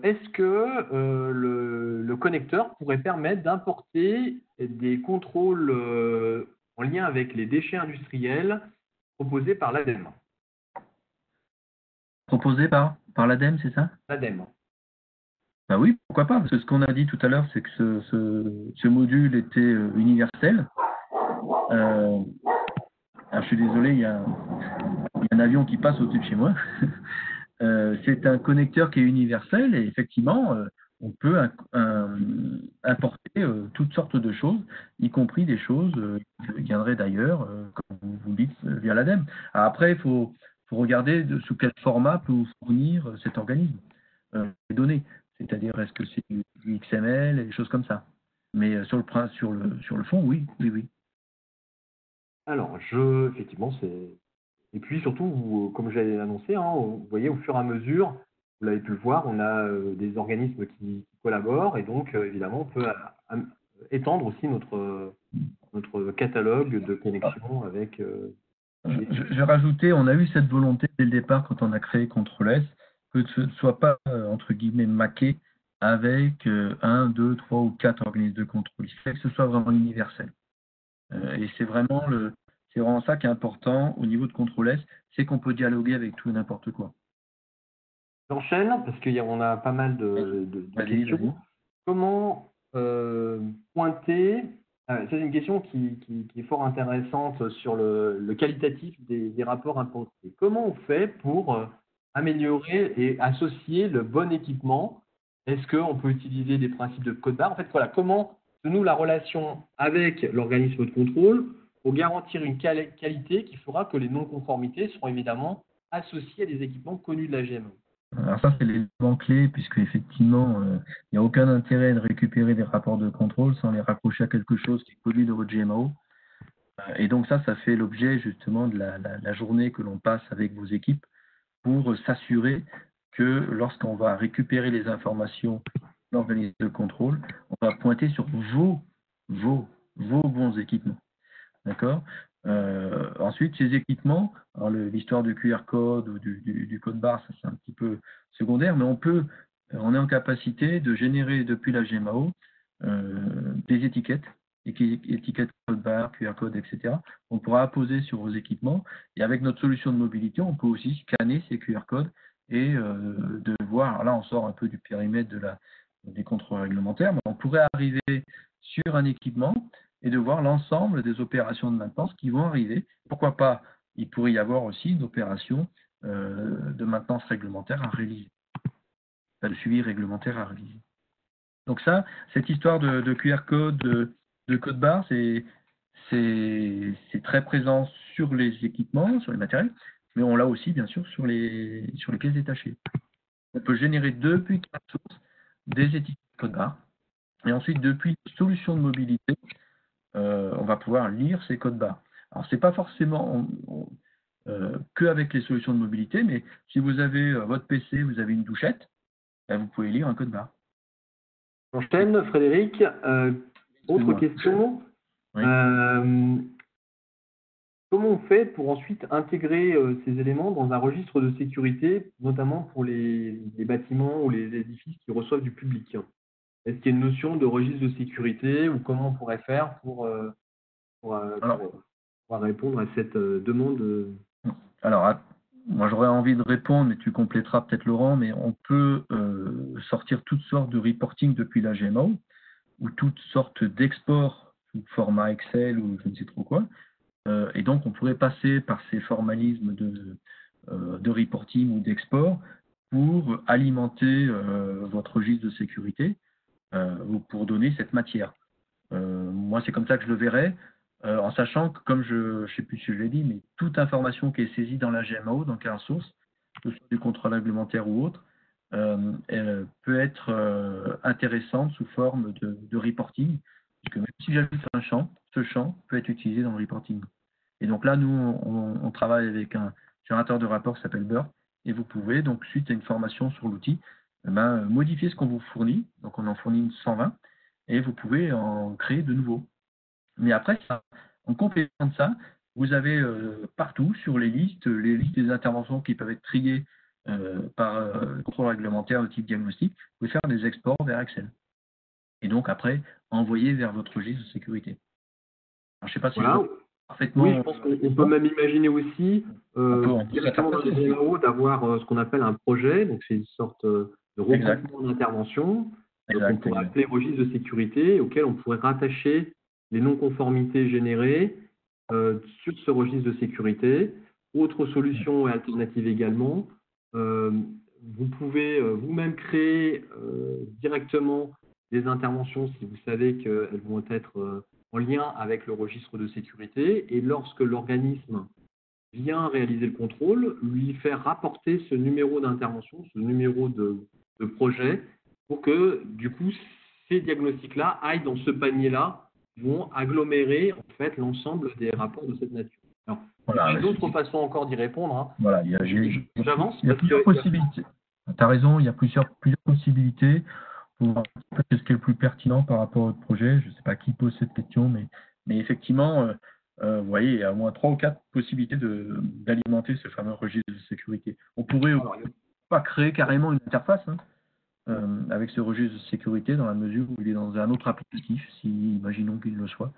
est-ce que le connecteur pourrait permettre d'importer des contrôles en lien avec les déchets industriels proposés par l'ADEME? Proposé par l'ADEME, c'est ça? L'ADEME. Bah oui, pourquoi pas? Parce que ce qu'on a dit tout à l'heure, c'est que ce module était universel. Alors, je suis désolé, il y a un avion qui passe au-dessus de chez moi. C'est un connecteur qui est universel et effectivement, on peut importer toutes sortes de choses, y compris des choses qui viendraient d'ailleurs, comme vous dites, via l'ADEME. Après, il faut regarder sous quel format peut vous fournir cet organisme les données. C'est-à-dire, est-ce que c'est du XML et des choses comme ça. Mais sur le fond, oui, oui, oui. Alors, effectivement, c'est. Et puis surtout, comme j'ai annoncé, hein, vous voyez, au fur et à mesure, vous l'avez pu le voir, on a des organismes qui collaborent et donc, évidemment, on peut étendre aussi notre catalogue de connexions avec. Je vais rajouter, on a eu cette volonté dès le départ quand on a créé Control S, que ce ne soit pas, entre guillemets, maqué avec un, deux, trois ou quatre organismes de contrôle. Il faut que ce soit vraiment universel. Et c'est vraiment ça qui est important au niveau de Control S, c'est qu'on peut dialoguer avec tout et n'importe quoi. J'enchaîne parce qu'on a pas mal de questions. Vas-y. Comment pointer c'est une question qui est fort intéressante sur le qualitatif des rapports importés. Comment on fait pour améliorer et associer le bon équipement? Est-ce qu'on peut utiliser des principes de code barre? En fait, voilà, comment se noue la relation avec l'organisme de contrôle pour garantir une qualité qui fera que les non-conformités seront évidemment associées à des équipements connus de la GMO? Alors ça, c'est l'élément clé, puisque effectivement, il n'y a aucun intérêt de récupérer des rapports de contrôle sans les raccrocher à quelque chose qui est connu de votre GMAO. Et donc ça fait l'objet justement de la journée que l'on passe avec vos équipes pour s'assurer que lorsqu'on va récupérer les informations de l'organisme de contrôle, on va pointer sur vos bons équipements. D'accord? Ensuite, ces équipements, l'histoire du QR code ou du code barre, ça c'est un petit peu secondaire, mais on est en capacité de générer depuis la GMAO des étiquettes code barre, QR code, etc. On pourra apposer sur vos équipements et avec notre solution de mobilité, on peut aussi scanner ces QR codes et de voir, alors là on sort un peu du périmètre des contrôles réglementaires, mais on pourrait arriver sur un équipement et de voir l'ensemble des opérations de maintenance qui vont arriver. Pourquoi pas, il pourrait y avoir aussi une opération de maintenance réglementaire à réaliser, le suivi réglementaire à réaliser. Donc ça, cette histoire de QR code, de code barre, c'est très présent sur les équipements, sur les matériels, mais on l'a aussi bien sûr sur les pièces détachées. On peut générer depuis la source des étiquettes code barre, et ensuite depuis une solution de mobilité, on va pouvoir lire ces codes barres. Alors, ce n'est pas forcément qu'avec les solutions de mobilité, mais si vous avez votre PC, vous avez une douchette, ben, vous pouvez lire un code barre. J'enchaîne, Frédéric. Autre question. Oui. Comment on fait pour ensuite intégrer ces éléments dans un registre de sécurité, notamment pour les bâtiments ou les édifices qui reçoivent du public? Est-ce qu'il y a une notion de registre de sécurité ou comment on pourrait faire pour répondre à cette demande? Alors, moi j'aurais envie de répondre, mais tu compléteras peut-être Laurent, mais on peut sortir toutes sortes de reporting depuis la GMAO ou toutes sortes d'exports sous format Excel ou je ne sais trop quoi. Et donc on pourrait passer par ces formalismes de reporting ou d'export pour alimenter votre registre de sécurité ou pour donner cette matière. Moi, c'est comme ça que je le verrais, en sachant que, comme je ne sais plus si je l'ai dit, mais toute information qui est saisie dans la GMAO, dans Clear Source, que ce soit du contrôle réglementaire ou autre, elle peut être intéressante sous forme de reporting, parce que même si j'ajoute un champ, ce champ peut être utilisé dans le reporting. Et donc là, nous, on travaille avec un générateur de rapport qui s'appelle Burp, et vous pouvez, donc suite à une formation sur l'outil, modifier ce qu'on vous fournit, donc on en fournit 120, et vous pouvez en créer de nouveaux. Mais après, en complément de ça, vous avez partout sur les listes des interventions qui peuvent être triées par contrôle réglementaire de type diagnostic, vous pouvez faire des exports vers Excel. Et donc après, envoyer vers votre registre de sécurité. Alors, je ne sais pas si Voilà. parfaitement. Oui, je pense qu'on peut même imaginer aussi directement dans les GMAO d'avoir ce qu'on appelle un projet. Donc, c'est une sorte de regroupement d'interventions qu'on pourrait appeler registre de sécurité, auquel on pourrait rattacher les non-conformités générées sur ce registre de sécurité. Autre solution et alternative également, vous pouvez vous-même créer directement des interventions si vous savez qu'elles vont être en lien avec le registre de sécurité, et lorsque l'organisme vient réaliser le contrôle, lui faire rapporter ce numéro d'intervention, ce numéro de projet, pour que du coup ces diagnostics-là aillent dans ce panier-là, vont agglomérer en fait l'ensemble des rapports de cette nature. Alors, voilà, il y a d'autres façons encore d'y répondre. Hein. Voilà, j'avance. Il y a plusieurs possibilités. Tu as raison, il y a plusieurs possibilités. Pour voir ce qui est le plus pertinent par rapport au projet. Je ne sais pas qui pose cette question, mais effectivement, vous voyez, il y a au moins 3 ou 4 possibilités d'alimenter ce fameux registre de sécurité. On pourrait pas créer carrément une interface avec ce registre de sécurité dans la mesure où il est dans un autre applicatif, si imaginons qu'il le soit.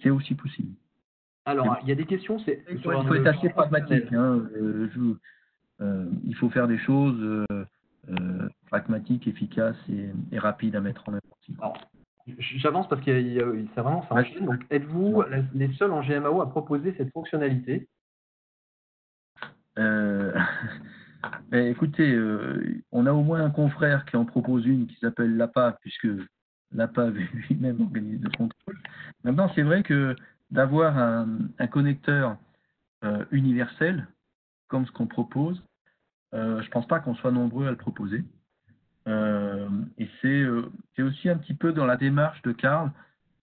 C'est aussi possible. Alors, il y a des questions. Il faut être assez pragmatique. Il faut faire des choses pragmatiques, efficaces et rapides à mettre en œuvre. Alors, j'avance parce que ça enchaîne. Donc, êtes-vous les seuls en GMAO à proposer cette fonctionnalité? Écoutez, on a au moins un confrère qui en propose une qui s'appelle l'APA, puisque l'APA avait lui-même organisé le contrôle. Maintenant, c'est vrai que d'avoir un connecteur universel, comme ce qu'on propose, je ne pense pas qu'on soit nombreux à le proposer. Et c'est aussi un petit peu dans la démarche de Carl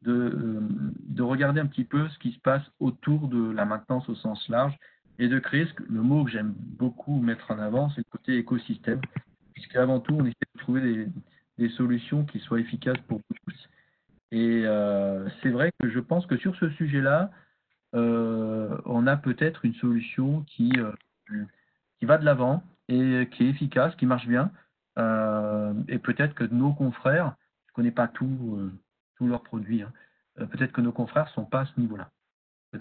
de regarder un petit peu ce qui se passe autour de la maintenance au sens large et de créer le mot que j'aime beaucoup mettre en avant, c'est le côté écosystème, puisqu'avant tout, on essaie de trouver des solutions qui soient efficaces pour tous. Et c'est vrai que je pense que sur ce sujet-là, on a peut-être une solution qui va de l'avant et qui est efficace, qui marche bien. Et peut-être que nos confrères, je ne connais pas tous leurs produits, peut-être que nos confrères ne sont pas à ce niveau-là.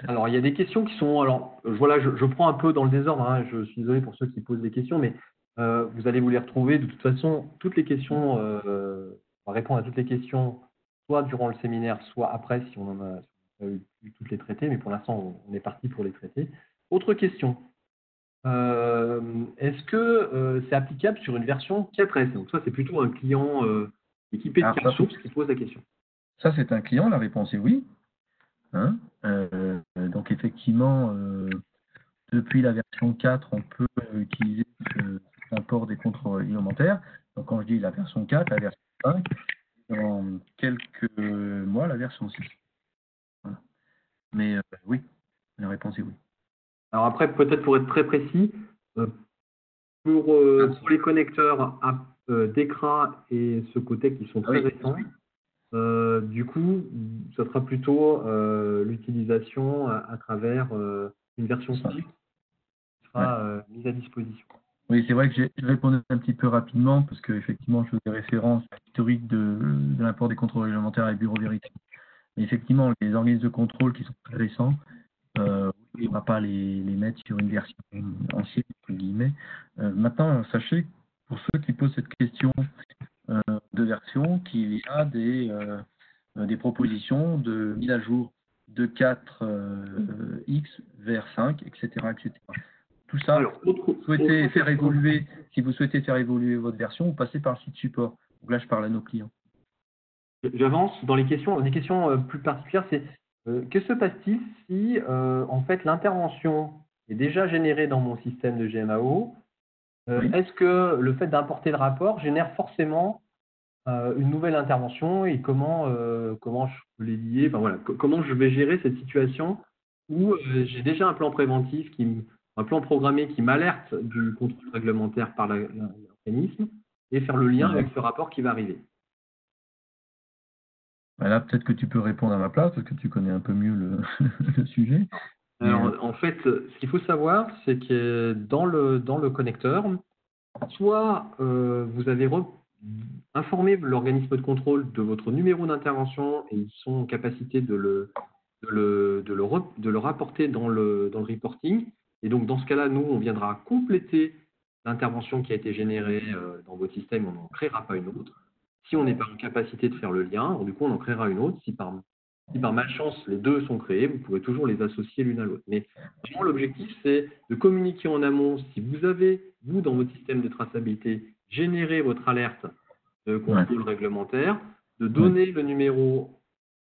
Alors, il y a des questions qui sont… Alors, voilà, je prends un peu dans le désordre, je suis désolé pour ceux qui posent des questions, mais vous allez vous les retrouver. De toute façon, toutes les questions, on va répondre à toutes les questions, soit durant le séminaire, soit après, si on en a eu toutes les traiter, mais pour l'instant, on est parti pour les traiter. Autre question. Est-ce que c'est applicable sur une version 4S? Donc ça, c'est plutôt un client équipé de carte source qui pose la question. Ça, c'est un client, la réponse est oui. Donc effectivement, depuis la version 4, on peut utiliser l'import des contrôles réglementaires. Donc quand je dis la version 4, la version 5, dans quelques mois, la version 6. Voilà. Mais oui, la réponse est oui. Alors après, peut-être pour être très précis, pour les connecteurs DECRA et ce côté qui sont très récents, du coup, ça sera plutôt l'utilisation à travers une version 6 qui sera mise à disposition. Oui, c'est vrai que j'ai répondu un petit peu rapidement parce qu'effectivement, je faisais référence à l'historique de l'import des contrôles réglementaires avec Bureau Veritas. Mais effectivement, les organismes de contrôle qui sont très récents, on ne va pas les mettre sur une version ancienne, entre guillemets. Maintenant, sachez, pour ceux qui posent cette question de version, qu'il y a des propositions de mise à jour de 4X vers 5, etc., etc. Tout ça, si vous souhaitez faire évoluer votre version, vous passez par le site support. Donc là, je parle à nos clients. J'avance dans les questions. Des questions plus particulières, c'est que se passe-t-il si en fait l'intervention est déjà générée dans mon système de GMAO Oui. Est-ce que le fait d'importer le rapport génère forcément une nouvelle intervention et comment je peux les lier, enfin, voilà, comment je vais gérer cette situation où j'ai déjà un plan préventif, un plan programmé qui m'alerte du contrôle réglementaire par l'organisme et faire le lien Ouais. avec ce rapport qui va arriver. Là, peut-être que tu peux répondre à ma place parce que tu connais un peu mieux le sujet. Alors, en fait, ce qu'il faut savoir, c'est que dans le connecteur, soit vous avez informé l'organisme de contrôle de votre numéro d'intervention et ils sont en capacité de le rapporter dans le reporting. Et donc, dans ce cas-là, nous, on viendra compléter l'intervention qui a été générée dans votre système, on n'en créera pas une autre. Si on n'est pas en capacité de faire le lien, du coup, on en créera une autre. Si par malchance, les deux sont créés, vous pourrez toujours les associer l'une à l'autre. Mais vraiment, l'objectif, c'est de communiquer en amont. Si vous avez, vous, dans votre système de traçabilité, généré votre alerte de contrôle réglementaire, de donner le numéro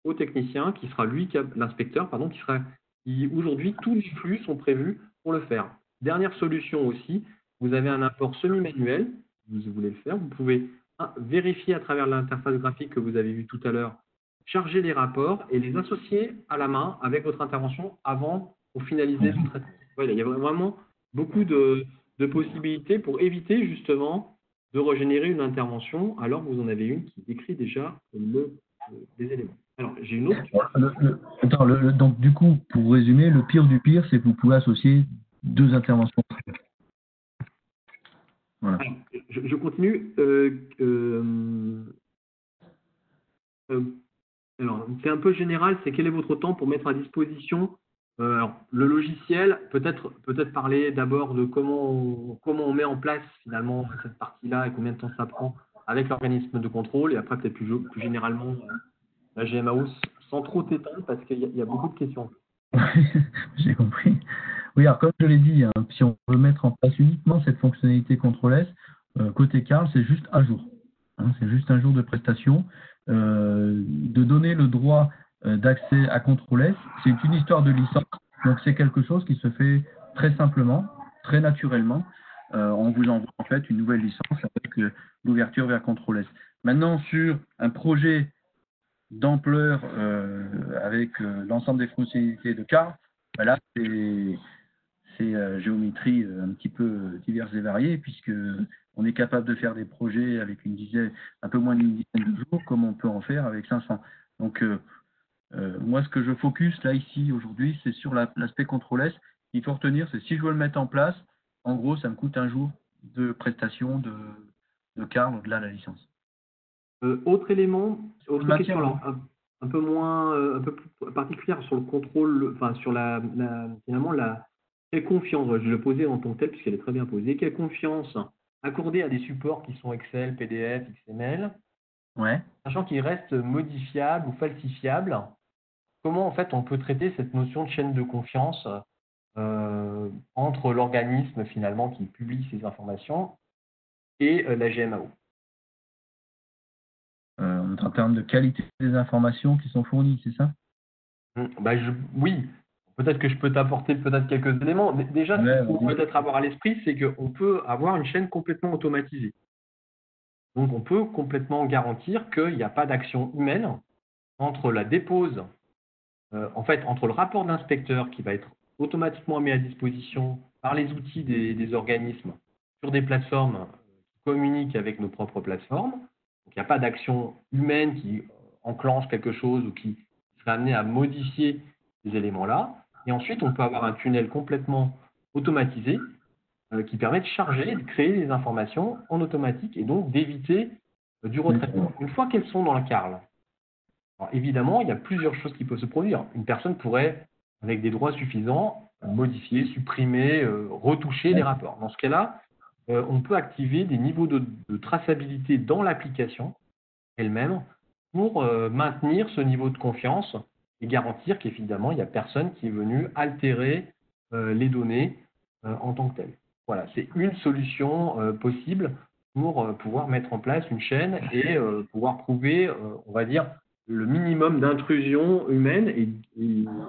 au technicien, qui sera lui, l'inspecteur, pardon, qui aujourd'hui, tous les flux sont prévus pour le faire. Dernière solution aussi, vous avez un import semi-manuel, vous voulez le faire, vous pouvez vérifier à travers l'interface graphique que vous avez vue tout à l'heure, charger les rapports et les associer à la main avec votre intervention avant pour finaliser le traitement. Voilà, il y a vraiment beaucoup de possibilités pour éviter justement de régénérer une intervention alors que vous en avez une qui décrit déjà les éléments. Alors, j'ai une autre. Donc, du coup, pour résumer, le pire du pire, c'est que vous pouvez associer deux interventions. Voilà. Alors, je continue. Alors, c'est un peu général, c'est quel est votre temps pour mettre à disposition alors, le logiciel, peut-être parler d'abord de comment on met en place finalement cette partie-là et combien de temps ça prend avec l'organisme de contrôle, et après peut-être plus généralement la GMAO sans trop t'étendre parce qu'il y a beaucoup de questions. J'ai compris. Oui, alors comme je l'ai dit, hein, si on veut mettre en place uniquement cette fonctionnalité Control S, côté Carl, c'est juste un jour. Hein, c'est juste un jour de prestation. De donner le droit d'accès à Control S, c'est une histoire de licence. Donc c'est quelque chose qui se fait très simplement, très naturellement. On vous envoie en fait une nouvelle licence avec l'ouverture vers Control S. Maintenant, sur un projet d'ampleur avec l'ensemble des fonctionnalités de Carl, ben là, c'est géométrie un petit peu diverses et variées, puisque on est capable de faire des projets avec un peu moins d'une dizaine de jours, comme on peut en faire avec 500. Donc, moi, ce que je focus là, ici, aujourd'hui, c'est sur l'aspect Control S. Il faut retenir, c'est si je veux le mettre en place, en gros, ça me coûte un jour de prestation de Carl au-delà de la licence. Autre élément, autre question alors, un peu plus particulière sur le contrôle, enfin sur finalement la quelle confiance, je vais le poser en tant que tel puisqu'elle est très bien posée, quelle confiance accorder à des supports qui sont Excel, PDF, XML, sachant qu'ils restent modifiables ou falsifiables. Comment en fait on peut traiter cette notion de chaîne de confiance entre l'organisme finalement qui publie ces informations et la GMAO? En termes de qualité des informations qui sont fournies, c'est ça? Oui, peut-être que je peux t'apporter peut-être quelques éléments. Déjà, ce qu'il faut peut-être avoir à l'esprit, c'est qu'on peut avoir une chaîne complètement automatisée. Donc, on peut complètement garantir qu'il n'y a pas d'action humaine entre la dépose, entre le rapport d'inspecteur qui va être automatiquement mis à disposition par les outils des organismes sur des plateformes qui communiquent avec nos propres plateformes. Donc, il n'y a pas d'action humaine qui enclenche quelque chose ou qui serait amenée à modifier ces éléments-là. Et ensuite, on peut avoir un tunnel complètement automatisé qui permet de charger et de créer des informations en automatique et donc d'éviter du retraitement. Une fois qu'elles sont dans le Carl, alors évidemment, il y a plusieurs choses qui peuvent se produire. Une personne pourrait, avec des droits suffisants, modifier, supprimer, retoucher les rapports. Dans ce cas-là, on peut activer des niveaux de traçabilité dans l'application elle-même pour maintenir ce niveau de confiance et garantir qu'évidemment, il n'y a personne qui est venu altérer les données en tant que telles. Voilà, c'est une solution possible pour pouvoir mettre en place une chaîne et pouvoir prouver, on va dire, le minimum d'intrusion humaine. Et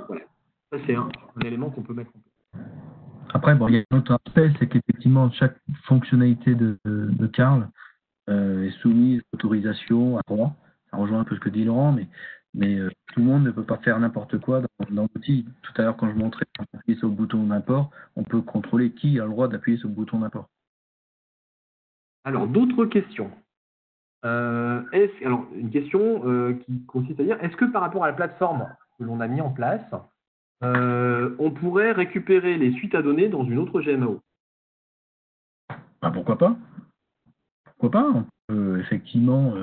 voilà, ça c'est un élément qu'on peut mettre en place. Après, bon, il y a un autre aspect, c'est qu'effectivement, chaque fonctionnalité de Carl est soumise à autorisation, à droit. Ça rejoint un peu ce que dit Laurent, mais tout le monde ne peut pas faire n'importe quoi dans l'outil. Tout à l'heure, quand je montrais, quand on appuie sur le bouton d'import, on peut contrôler qui a le droit d'appuyer sur le bouton d'import. Alors, d'autres questions. Alors, une question qui consiste à dire, est-ce que par rapport à la plateforme que l'on a mis en place, on pourrait récupérer les suites à données dans une autre GMAO? Ben, pourquoi pas? Pourquoi pas? On peut effectivement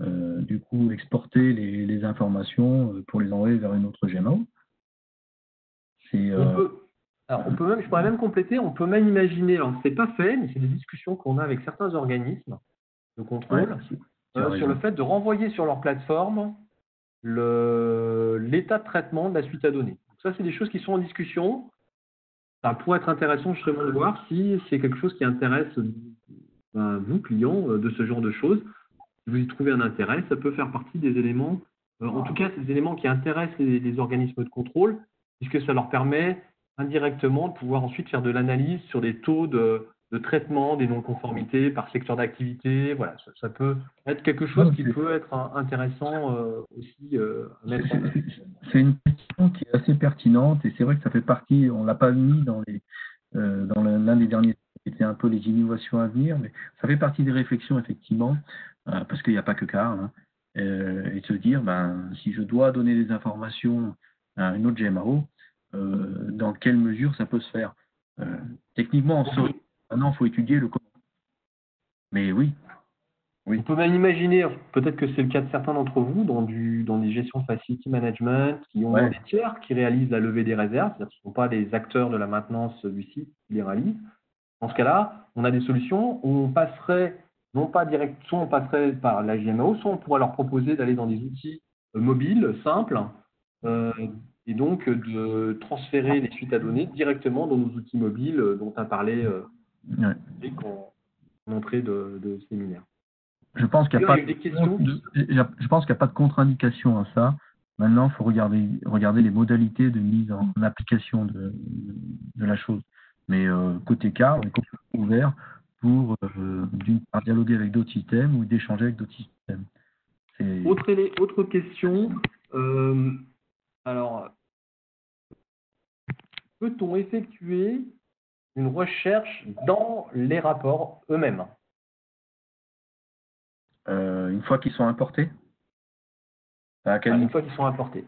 du coup exporter les informations pour les envoyer vers une autre GMAO. Je pourrais même compléter, on peut même imaginer, alors c'est pas fait, mais c'est des discussions qu'on a avec certains organismes de contrôle sur le fait de renvoyer sur leur plateforme l'état de traitement de la suite à données. Donc ça, c'est des choses qui sont en discussion. Ça pourrait être intéressant justement de voir si c'est quelque chose qui intéresse vous, clients, de ce genre de choses. Si vous y trouvez un intérêt, ça peut faire partie des éléments, en tout cas, c'est des éléments qui intéressent les organismes de contrôle, puisque ça leur permet indirectement de pouvoir ensuite faire de l'analyse sur les taux de traitement des non-conformités par secteur d'activité. Voilà, ça peut être quelque chose qui peut être intéressant aussi à mettre en place. C'est une question qui est assez pertinente et c'est vrai que ça fait partie, on ne l'a pas mis dans l'un des derniers qui était un peu les innovations à venir, mais ça fait partie des réflexions effectivement, parce qu'il n'y a pas que CAR, hein, et de se dire, si je dois donner des informations à une autre GMAO, dans quelle mesure ça peut se faire. Techniquement, maintenant, il faut étudier le comment. Mais oui. On peut même imaginer, peut-être que c'est le cas de certains d'entre vous, dans des gestions de facility management, qui ont des tiers qui réalisent la levée des réserves, c'est-à-dire que ce ne sont pas les acteurs de la maintenance du site qui les réalisent. Dans ce cas-là, on a des solutions où on passerait, non pas direct, soit on passerait par la GMAO, soit on pourrait leur proposer d'aller dans des outils mobiles, simples, et donc de transférer les suites à données directement dans nos outils mobiles dont a parlé en entrée de séminaire. Je pense qu'il n'y a pas de contre-indication à ça. Maintenant, il faut regarder les modalités de mise en application de la chose. Mais côté CAR, on est complètement ouvert pour d'une part dialoguer avec d'autres systèmes ou d'échanger avec d'autres systèmes. Autre question. Alors, peut-on effectuer une recherche dans les rapports eux-mêmes? Une fois qu'ils sont importés? Une fois qu'ils sont importés.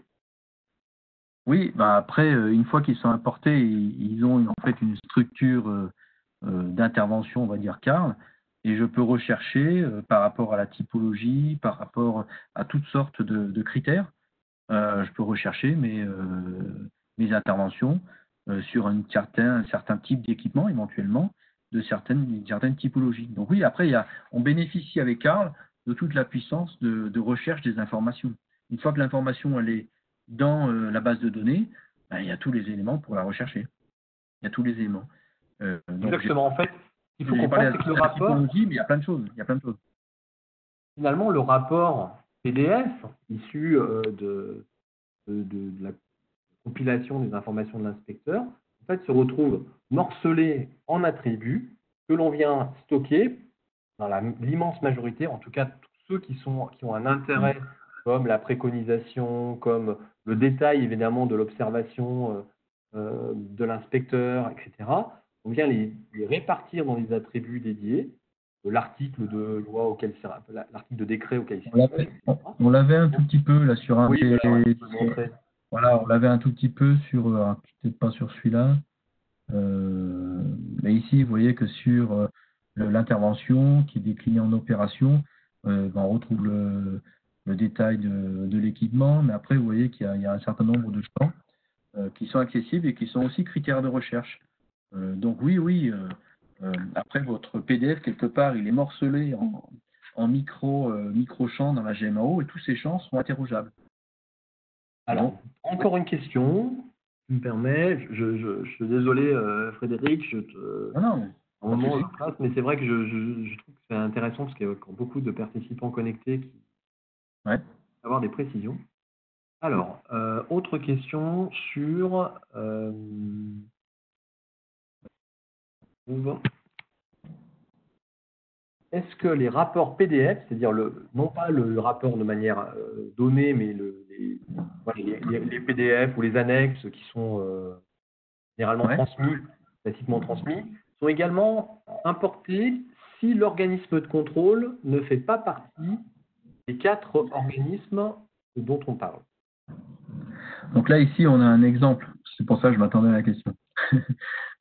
Oui, après, une fois qu'ils sont importés, ils ont en fait une structure d'intervention, on va dire CAR, et je peux rechercher par rapport à la typologie, par rapport à toutes sortes de critères. Je peux rechercher mes interventions sur un certain type d'équipement, éventuellement, de certaines typologies. Donc oui, après, on bénéficie avec Carl de toute la puissance de recherche des informations. Une fois que l'information elle est dans la base de données, il y a tous les éléments pour la rechercher. Il y a tous les éléments. Exactement. En fait, il faut comprendre c'est que le rapport. Mais il y a plein de choses. Finalement, le rapport PDF issu de la compilation des informations de l'inspecteur, en fait, se retrouve morcelé en attributs que l'on vient stocker dans l'immense majorité, en tout cas tous ceux qui ont un intérêt, comme la préconisation, comme le détail évidemment de l'observation de l'inspecteur, etc. On vient les répartir dans des attributs dédiés, de l'article de loi auquel l'article de décret auquel il s'est. On l'avait un tout petit peu là sur un. Oui, voilà, on l'avait un tout petit peu sur, peut-être pas sur celui-là, mais ici, vous voyez que sur l'intervention qui est déclinée en opération, on retrouve le détail de l'équipement, mais après, vous voyez qu'il y a un certain nombre de champs qui sont accessibles et qui sont aussi critères de recherche. Donc oui, après, votre PDF, quelque part, il est morcelé en micro-champs dans la GMAO et tous ces champs sont interrogeables. Alors, encore une question, tu me permets, je suis désolé Frédéric, mais c'est vrai que je trouve que c'est intéressant parce qu'il y a beaucoup de participants connectés qui peuvent avoir des précisions. Alors, autre question sur Est-ce que les rapports PDF, c'est-à-dire non pas le rapport de manière donnée, mais les PDF ou les annexes qui sont généralement transmis, classiquement transmis, sont également importés si l'organisme de contrôle ne fait pas partie des 4 organismes dont on parle? Donc là, ici, on a un exemple. C'est pour ça que je m'attendais à la question.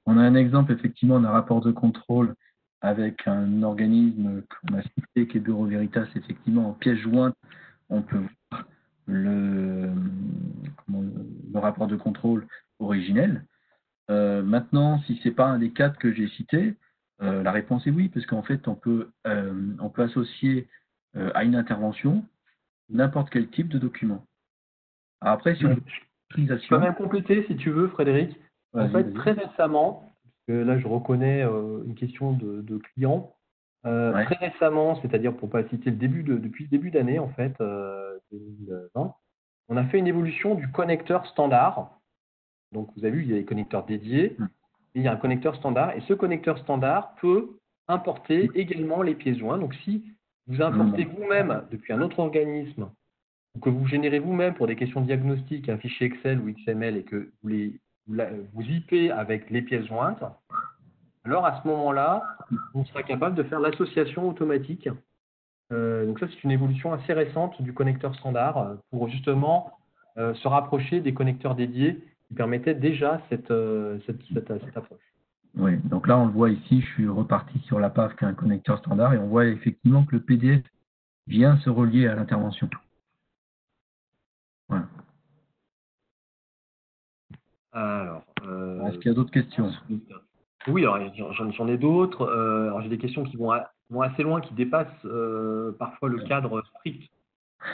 On a un exemple, effectivement, d'un rapport de contrôle avec un organisme qu'on a cité, qui est Bureau Veritas. Effectivement, en pièce jointe, on peut voir le rapport de contrôle originel. Maintenant, si ce n'est pas un des 4 que j'ai cités, la réponse est oui, parce qu'en fait, on peut associer à une intervention n'importe quel type de document. Après, si on je peux même compléter si tu veux, Frédéric. En fait, très récemment, parce que là je reconnais une question de client, très récemment, c'est-à-dire pour ne pas citer depuis le début d'année, en fait, 2020, on a fait une évolution du connecteur standard. Donc vous avez vu, il y a des connecteurs dédiés, et il y a un connecteur standard, et ce connecteur standard peut importer également les pièces jointes. Donc si vous importez vous-même depuis un autre organisme, ou que vous générez vous-même pour des questions diagnostiques un fichier Excel ou XML et que vous IP avec les pièces jointes, alors à ce moment-là, on sera capable de faire l'association automatique. Donc ça, c'est une évolution assez récente du connecteur standard pour justement se rapprocher des connecteurs dédiés qui permettaient déjà cette approche. Oui, donc là, on le voit ici, je suis reparti sur la PAF qui est un connecteur standard et on voit effectivement que le PDF vient se relier à l'intervention. Voilà. Alors, est-ce qu'il y a d'autres questions? Oui, alors j'en ai d'autres. Alors j'ai des questions qui vont assez loin, qui dépassent parfois le cadre strict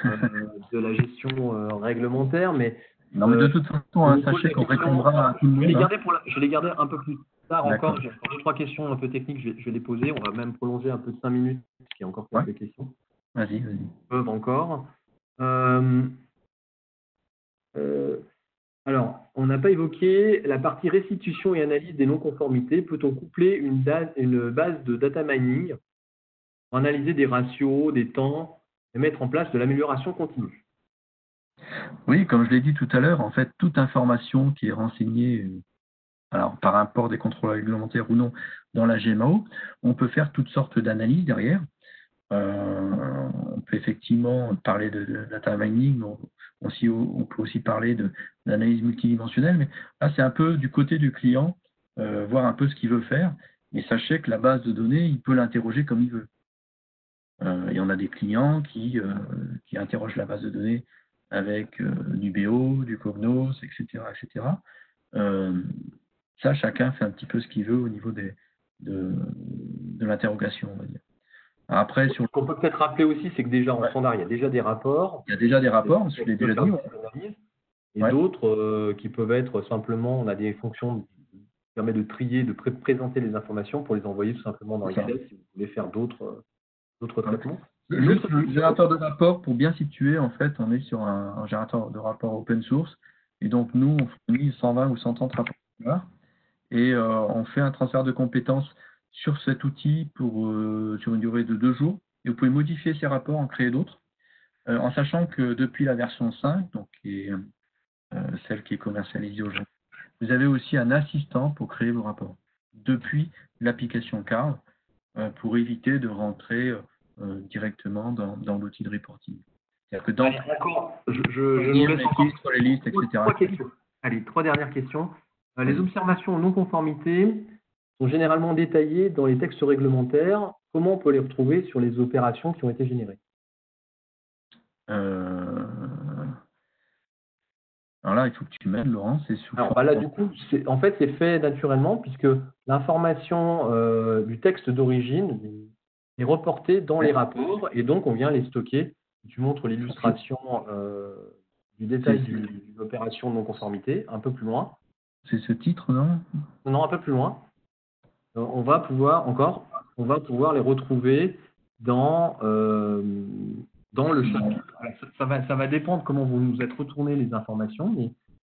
de la gestion réglementaire, mais non, mais de toute façon, sachez qu'on répondra à tout le monde. Je vais les garder un peu plus tard encore. J'ai encore 2-3 questions un peu techniques, je vais les poser. On va même prolonger un peu de 5 minutes, parce qu'il y a encore quelques questions. Vas-y. Peuvent encore. Alors, on n'a pas évoqué la partie restitution et analyse des non-conformités. Peut-on coupler une base de data mining pour analyser des ratios, des temps et mettre en place de l'amélioration continue? Oui, comme je l'ai dit tout à l'heure, en fait, toute information qui est renseignée alors, par rapport des contrôles réglementaires ou non dans la GMAO, on peut faire toutes sortes d'analyses derrière. On peut effectivement parler de data mining, on peut aussi parler d'analyse multidimensionnelle, mais là, c'est un peu du côté du client, voir un peu ce qu'il veut faire. Et sachez que la base de données, il peut l'interroger comme il veut. Il y en a des clients qui interrogent la base de données avec du BO, du Cognos, etc. etc. Ça, chacun fait un petit peu ce qu'il veut au niveau de l'interrogation, on va dire. Après, ce qu'on peut peut-être rappeler aussi, c'est que déjà en standard, il y a déjà des rapports. Il y a déjà des rapports, je l'ai déjà dit. Et d'autres qui peuvent être simplement, on a des fonctions qui permettent de trier, de présenter les informations pour les envoyer tout simplement dans Excel si vous voulez faire d'autres traitements. Juste le générateur de rapport, pour bien situer, en fait, on est sur un générateur de rapport open source. Et donc, nous, on fournit 120 ou 130 rapports. Et on fait un transfert de compétences sur cet outil sur une durée de 2 jours. Et vous pouvez modifier ces rapports, en créer d'autres, en sachant que depuis la version 5, donc qui est celle qui est commercialisée aujourd'hui, vous avez aussi un assistant pour créer vos rapports depuis l'application CARL pour éviter de rentrer directement dans l'outil de reporting. C'est-à-dire que dans les listes, etc. Allez, 3 dernières questions. Les observations non-conformités sont généralement détaillées dans les textes réglementaires. Comment on peut les retrouver sur les opérations qui ont été générées? Alors là, il faut que tu m'aides, Laurent. Là, du coup, en fait, c'est fait naturellement puisque l'information du texte d'origine est reportée dans les rapports et donc on vient les stocker. Tu montres l'illustration du détail de l'opération de non-conformité un peu plus loin. C'est ce titre, non? Non, un peu plus loin. On va pouvoir les retrouver dans le chapitre. Ça va dépendre comment vous nous êtes retourné les informations, mais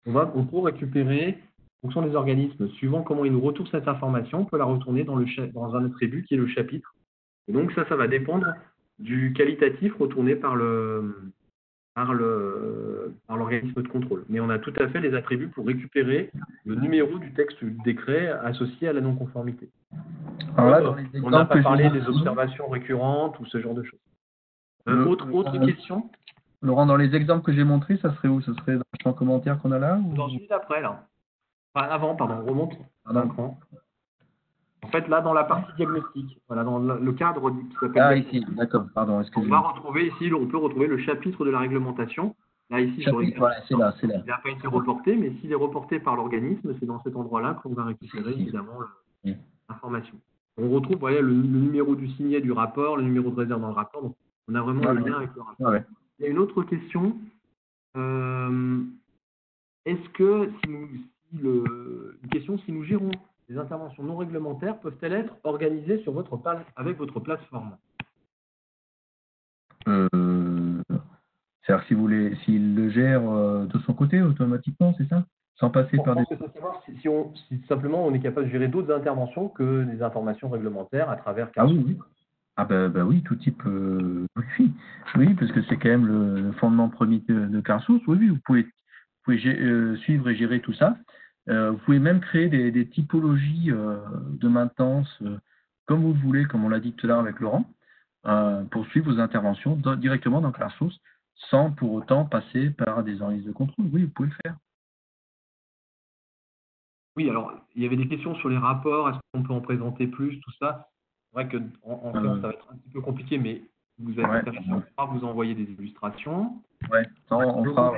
on peut récupérer fonction des organismes, suivant comment ils nous retournent cette information, on peut la retourner dans un attribut qui est le chapitre. Et donc ça va dépendre du qualitatif retourné par l'organisme de contrôle. Mais on a tout à fait les attributs pour récupérer le numéro du texte du décret associé à la non-conformité. On n'a pas parlé des observations récurrentes ou ce genre de choses. Autre question? Laurent, dans les exemples que j'ai montrés, ça serait où? Ce serait dans le champ commentaire qu'on a là ou... Dans celui d'après, là. Enfin, avant, pardon, remonte un cran. En fait, là, dans la partie diagnostic, voilà, dans le cadre qui s'appelle... Ah, ici, d'accord, pardon, excusez-moi. On va retrouver ici, on peut retrouver le chapitre de la réglementation. Là, ici, voilà, c'est là. Il n'a pas été reporté, mais s'il est reporté par l'organisme, c'est dans cet endroit-là qu'on va récupérer, évidemment, l'information. On retrouve, voyez, le numéro du signet du rapport, le numéro de réserve dans le rapport. Donc, on a vraiment le lien avec le rapport. Ouais. Il y a une autre question. Est-ce que, une question, si nous gérons les interventions non réglementaires, peuvent-elles être organisées sur avec votre plateforme? C'est-à-dire s'il le gère de son côté automatiquement, c'est ça? Sans passer par des... Je pense que c'est savoir si simplement on est capable de gérer d'autres interventions que des informations réglementaires à travers... Ah oui. Ah bah oui, tout type, oui, parce que c'est quand même le fondement premier de CarSource. Oui, vous pouvez suivre et gérer tout ça. Vous pouvez même créer des typologies de maintenance comme vous le voulez, comme on l'a dit tout à l'heure avec Laurent, pour suivre vos interventions directement dans CarSource, sans pour autant passer par des organismes de contrôle. Oui, vous pouvez le faire. Oui, alors, il y avait des questions sur les rapports, est-ce qu'on peut en présenter plus, tout ça. C'est vrai qu'en séance, ça va être un petit peu compliqué, mais vous avez on pourra vous envoyer des illustrations. On fera.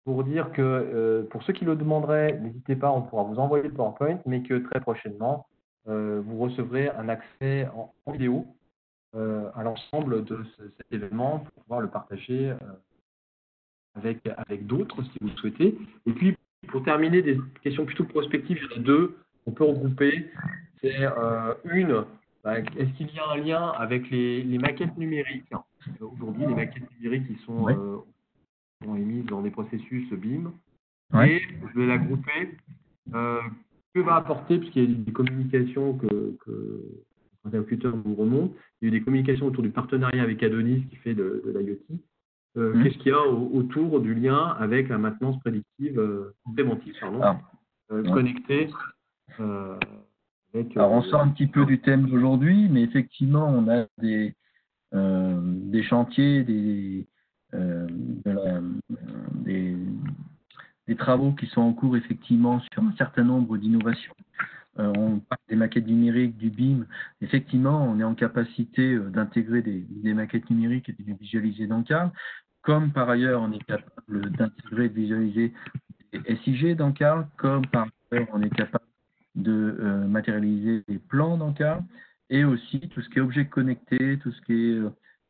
Pour dire que pour ceux qui le demanderaient, n'hésitez pas, on pourra vous envoyer le PowerPoint, mais que très prochainement, vous recevrez un accès en vidéo à l'ensemble de cet événement pour pouvoir le partager avec d'autres si vous le souhaitez. Et puis, pour terminer, des questions plutôt prospectives, il y en a deux qu'on peut regrouper. C'est une, est-ce qu'il y a un lien avec les maquettes numériques? Aujourd'hui, les maquettes numériques qui sont émises dans des processus BIM. Et je vais la grouper. Que va apporter, puisqu'il y a des communications que l'interlocuteur nous remonte, il y a eu des communications autour du partenariat avec Adonis qui fait de l'IoT. Qu'est-ce qu'il y a autour du lien avec la maintenance préventive connectée Alors, on sort un petit peu du thème d'aujourd'hui, mais effectivement, on a des chantiers, des travaux qui sont en cours, effectivement, sur un certain nombre d'innovations. On parle des maquettes numériques, du BIM. Effectivement, on est en capacité d'intégrer des maquettes numériques et de les visualiser dans CARL. Comme par ailleurs, on est capable d'intégrer et de visualiser des SIG dans CARL. Comme par ailleurs, on est capable de matérialiser des plans dans CARL. Et aussi tout ce qui est objet connecté, tout ce qui est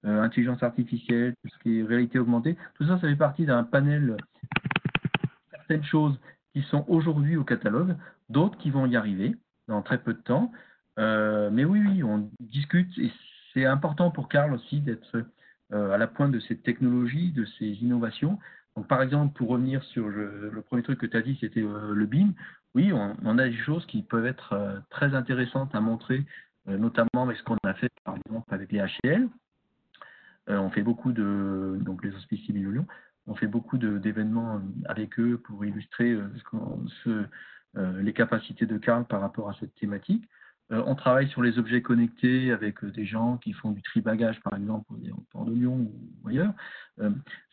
intelligence artificielle, tout ce qui est réalité augmentée. Tout ça, ça fait partie d'un panel, certaines choses qui sont aujourd'hui au catalogue, d'autres qui vont y arriver dans très peu de temps. Mais oui, on discute et c'est important pour CARL aussi d'être à la pointe de ces technologies, de ces innovations. Donc, par exemple, pour revenir sur le premier truc que tu as dit, c'était le BIM. Oui, on a des choses qui peuvent être très intéressantes à montrer, notamment avec ce qu'on a fait, par exemple, avec les HCL. On fait beaucoup donc les hospices civils de Lyon, on fait beaucoup d'événements avec eux pour illustrer les capacités de CARL par rapport à cette thématique. On travaille sur les objets connectés avec des gens qui font du tri-bagage, par exemple, au port de Lyon ou ailleurs.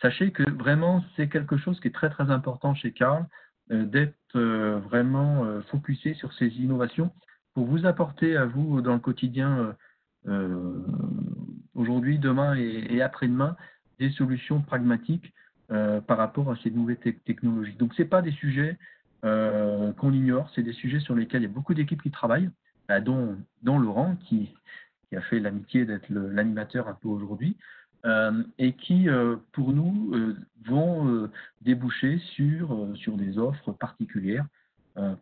Sachez que vraiment, c'est quelque chose qui est très, très important chez CARL, d'être vraiment focusé sur ces innovations pour vous apporter à vous, dans le quotidien, aujourd'hui, demain et après-demain, des solutions pragmatiques par rapport à ces nouvelles technologies. Donc, ce n'est pas des sujets qu'on ignore, c'est des sujets sur lesquels il y a beaucoup d'équipes qui travaillent, dont Laurent, qui a fait l'amitié d'être l'animateur un peu aujourd'hui, et qui, pour nous, vont déboucher sur des offres particulières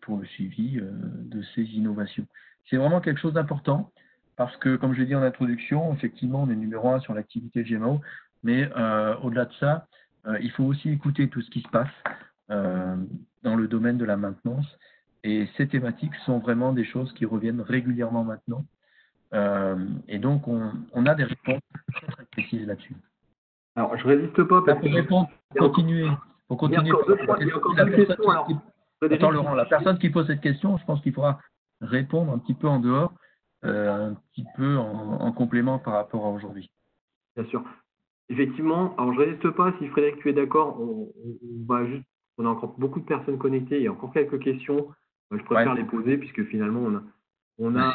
pour le suivi de ces innovations. C'est vraiment quelque chose d'important parce que, comme je l'ai dit en introduction, effectivement, on est numéro 1 sur l'activité GMAO, mais au-delà de ça, il faut aussi écouter tout ce qui se passe dans le le domaine de la maintenance. Et ces thématiques sont vraiment des choses qui reviennent régulièrement maintenant. Et donc, on a des réponses très, très précises là-dessus. Alors, je résiste pas. Là, pour répondre, continuer. Pour continuer. Il y a encore deux questions. Alors, attends, Laurent, la personne qui pose cette question, je pense qu'il faudra répondre un petit peu en dehors, un petit peu en complément par rapport à aujourd'hui. Bien sûr. Effectivement, alors je résiste pas, si Frédéric, tu es d'accord, on a encore beaucoup de personnes connectées, il y a encore quelques questions, je préfère les poser puisque finalement on a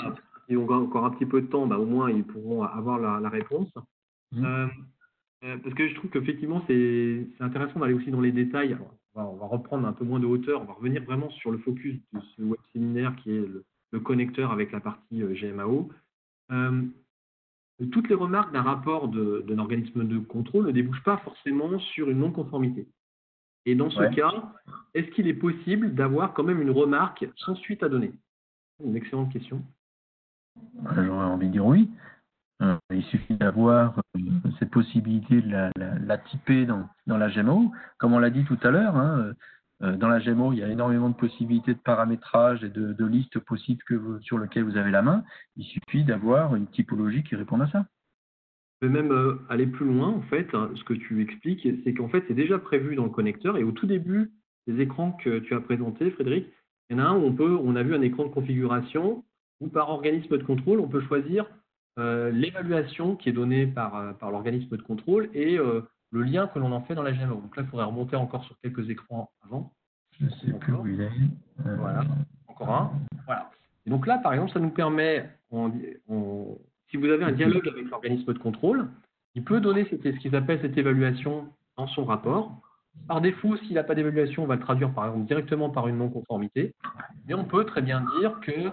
encore un petit peu de temps, au moins ils pourront avoir la réponse. Parce que je trouve qu'effectivement c'est intéressant d'aller aussi dans les détails. Alors, on va reprendre un peu moins de hauteur, on va revenir vraiment sur le focus de ce web séminaire qui est le connecteur avec la partie GMAO. Toutes les remarques d'un rapport d'un organisme de contrôle ne débouchent pas forcément sur une non-conformité. Et dans ce cas, est-ce qu'il est possible d'avoir quand même une remarque sans suite à donner? Une excellente question. J'aurais envie de dire oui. Il suffit d'avoir cette possibilité de la typer dans la GMO. Comme on l'a dit tout à l'heure, dans la GMO, il y a énormément de possibilités de paramétrage et de listes possibles sur lesquelles vous avez la main. Il suffit d'avoir une typologie qui réponde à ça. Je vais même aller plus loin, en fait. Ce que tu expliques, c'est qu'en fait, c'est déjà prévu dans le connecteur. Et au tout début des écrans que tu as présentés, Frédéric, il y en a un où on a vu un écran de configuration où par organisme de contrôle, on peut choisir l'évaluation qui est donnée par l'organisme de contrôle et le lien que l'on en fait dans la GMO. Donc là, il faudrait remonter encore sur quelques écrans avant. Je ne sais plus où il est. Voilà, encore un. Voilà. Et donc là, par exemple, ça nous permet, si vous avez un dialogue avec l'organisme de contrôle, il peut donner ce qu'ils appellent cette évaluation dans son rapport. Par défaut, s'il n'a pas d'évaluation, on va le traduire par exemple directement par une non-conformité. Mais on peut très bien dire que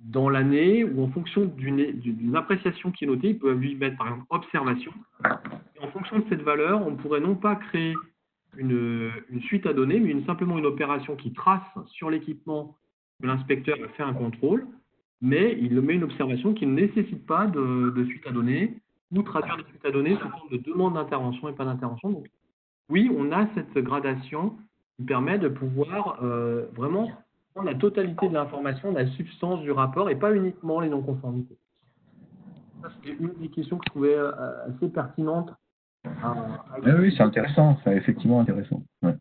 dans l'année ou en fonction d'une appréciation qui est notée, il peut lui mettre par exemple observation. Et en fonction de cette valeur, on pourrait non pas créer une suite à donner, mais simplement une opération qui trace sur l'équipement que l'inspecteur a fait un contrôle, mais il met une observation qui ne nécessite pas de suite à donner ou traduire des suites à donner sous forme de demande d'intervention et pas d'intervention. Donc, oui, on a cette gradation qui permet de pouvoir vraiment prendre la totalité de l'information, de la substance du rapport et pas uniquement les non-conformités. Ça, c'était une des questions que je trouvais assez pertinente. Oui, c'est intéressant, c'est effectivement intéressant. Ouais.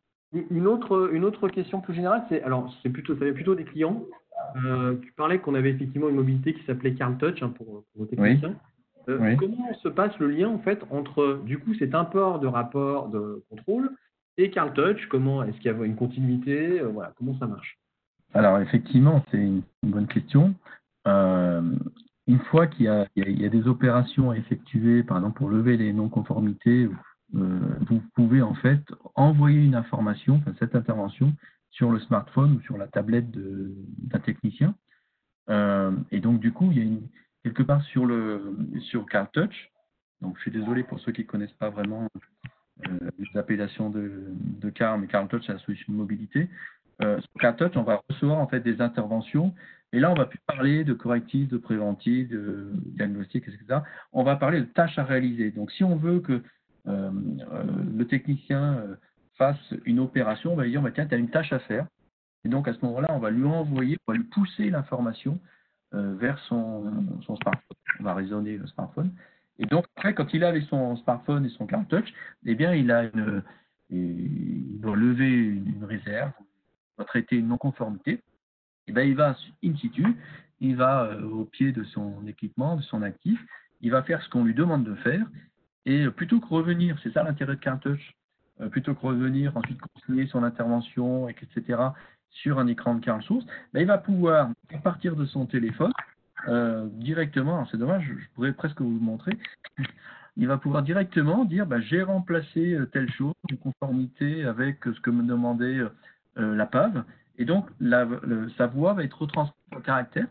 Une autre question plus générale, ça vient plutôt des clients. Tu parlais qu'on avait effectivement une mobilité qui s'appelait Carl Touch pour vos techniciens. Comment se passe le lien en fait entre du coup cet import de rapport de contrôle et Carl Touch? Est-ce qu'il y a une continuité? Voilà, comment ça marche? Alors effectivement, c'est une bonne question. Une fois qu'il y a des opérations à effectuer, par exemple pour lever les non-conformités, vous pouvez en fait envoyer une information, cette intervention, sur le smartphone ou sur la tablette d'un technicien. Et donc du coup, il y a quelque part sur Carl Touch. Donc je suis désolé pour ceux qui ne connaissent pas vraiment les appellations de Carl, mais Carl Touch, c'est la solution de mobilité. Sur Carl Touch, on va recevoir en fait des interventions. Et là, on va plus parler de correctifs, de préventifs, de diagnostics, etc. On va parler de tâches à réaliser. Donc, si on veut que le technicien fasse une opération, on va lui dire, tiens, tu as une tâche à faire. Et donc, à ce moment-là, on va lui envoyer, on va lui pousser l'information vers son smartphone. On va raisonner le smartphone. Et donc, après, quand il est avec son smartphone et son Carl Touch, eh bien, il doit lever une réserve, il doit traiter une non-conformité. Et bien, il va in situ, il va au pied de son équipement, de son actif, il va faire ce qu'on lui demande de faire, et plutôt que revenir, c'est ça l'intérêt de Carl Touch, plutôt que revenir, ensuite continuer son intervention, etc., sur un écran de Carl Source, ben, il va pouvoir, à partir de son téléphone, directement, alors c'est dommage, je pourrais presque vous le montrer, il va pouvoir directement dire j'ai remplacé telle chose en conformité avec ce que me demandait la PAV. Et donc, sa voix va être retranscrite en caractère.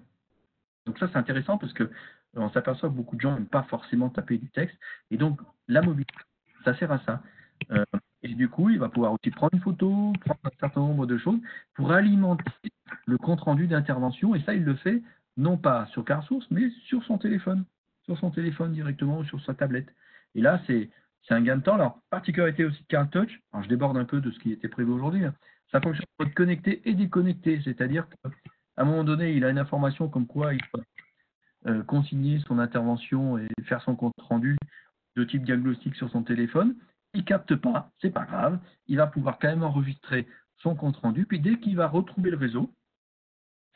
Donc ça, c'est intéressant parce qu'on s'aperçoit que beaucoup de gens n'aiment pas forcément taper du texte. Et donc, la mobilité, ça sert à ça. Et du coup, il va pouvoir aussi prendre une photo, prendre un certain nombre de choses pour alimenter le compte-rendu d'intervention. Et ça, il le fait non pas sur Carl Source, mais sur son téléphone. Sur son téléphone directement ou sur sa tablette. Et là, c'est un gain de temps. Alors, particularité aussi de Carl Touch, alors je déborde un peu de ce qui était prévu aujourd'hui, Ça fonctionne en mode connecté et déconnecté, c'est-à-dire qu'à un moment donné, il a une information comme quoi il doit consigner son intervention et faire son compte rendu de type diagnostic sur son téléphone. Il capte pas, c'est pas grave, il va pouvoir quand même enregistrer son compte rendu, puis dès qu'il va retrouver le réseau,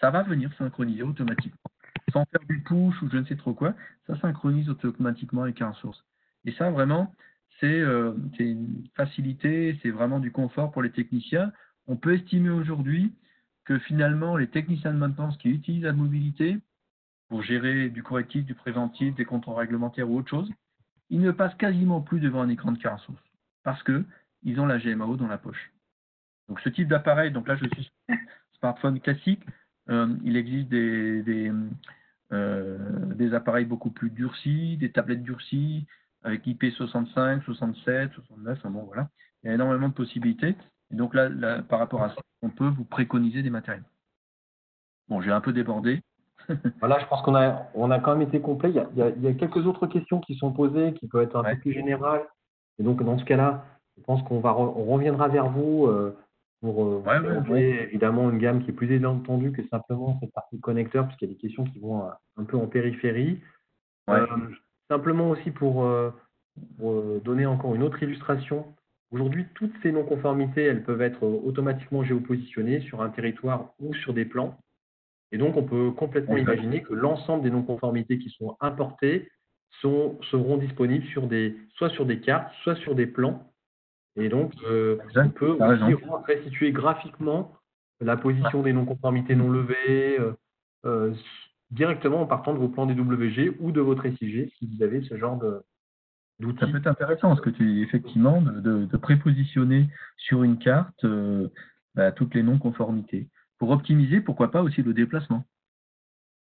ça va venir synchroniser automatiquement. Sans faire du push ou je ne sais trop quoi, ça synchronise automatiquement avec un source. Et ça, vraiment, c'est une facilité, c'est vraiment du confort pour les techniciens. On peut estimer aujourd'hui que finalement, les techniciens de maintenance qui utilisent la mobilité pour gérer du correctif, du préventif, des contrôles réglementaires ou autre chose, ils ne passent quasiment plus devant un écran de carte source parce qu'ils ont la GMAO dans la poche. Donc ce type d'appareil, donc là je suis sur un smartphone classique, il existe des appareils beaucoup plus durcis, des tablettes durcies avec IP65, 67, 69, enfin bon voilà, il y a énormément de possibilités. Et donc là, par rapport à ça, on peut vous préconiser des matériels. Bon, j'ai un peu débordé. Voilà, je pense qu'on a quand même été complet. Il y a quelques autres questions qui sont posées, qui peuvent être un peu plus générales. Et donc, dans ce cas-là, je pense qu'on reviendra vers vous pour vous présenter évidemment une gamme qui est plus étendue que simplement cette partie connecteur, puisqu'il y a des questions qui vont un peu en périphérie. Simplement aussi pour donner encore une autre illustration. Aujourd'hui, toutes ces non-conformités, elles peuvent être automatiquement géopositionnées sur un territoire ou sur des plans. Et donc, on peut complètement imaginer que l'ensemble des non-conformités qui sont importées seront disponibles soit sur des cartes, soit sur des plans. Et donc, on peut aussi restituer graphiquement la position des non-conformités non levées directement en partant de vos plans DWG ou de votre SIG, si vous avez ce genre d'outils. Ça peut être intéressant, ce que tu dis, effectivement, de prépositionner sur une carte toutes les non-conformités. Pour optimiser, pourquoi pas aussi le déplacement.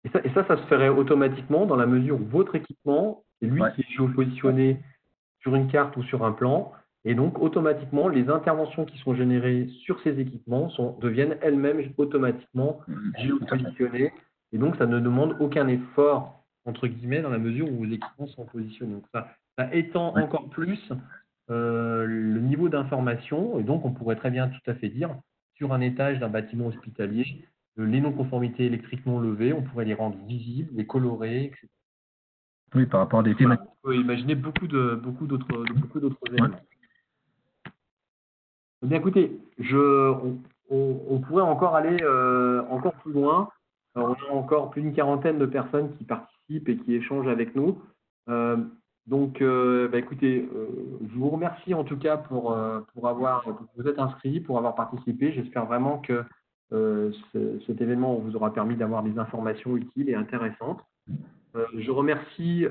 Et ça se ferait automatiquement dans la mesure où votre équipement, c'est lui qui est géopositionné sur une carte ou sur un plan. Et donc, automatiquement, les interventions qui sont générées sur ces équipements deviennent elles-mêmes automatiquement géopositionnées. Et donc, ça ne demande aucun effort, entre guillemets, dans la mesure où vos équipements sont positionnés. Donc, ça étend encore plus le niveau d'information. Et donc, on pourrait très bien tout à fait dire, sur un étage d'un bâtiment hospitalier, les non-conformités électriquement levées, on pourrait les rendre visibles, les colorer, etc. Oui, par rapport à des thématiques. On peut imaginer beaucoup d'autres éléments. Eh bien, écoutez, on pourrait encore aller encore plus loin. On a encore plus d'une quarantaine de personnes qui participent et qui échangent avec nous. Écoutez, je vous remercie en tout cas pour vous êtes inscrits, pour avoir participé. J'espère vraiment que cet événement vous aura permis d'avoir des informations utiles et intéressantes. Je remercie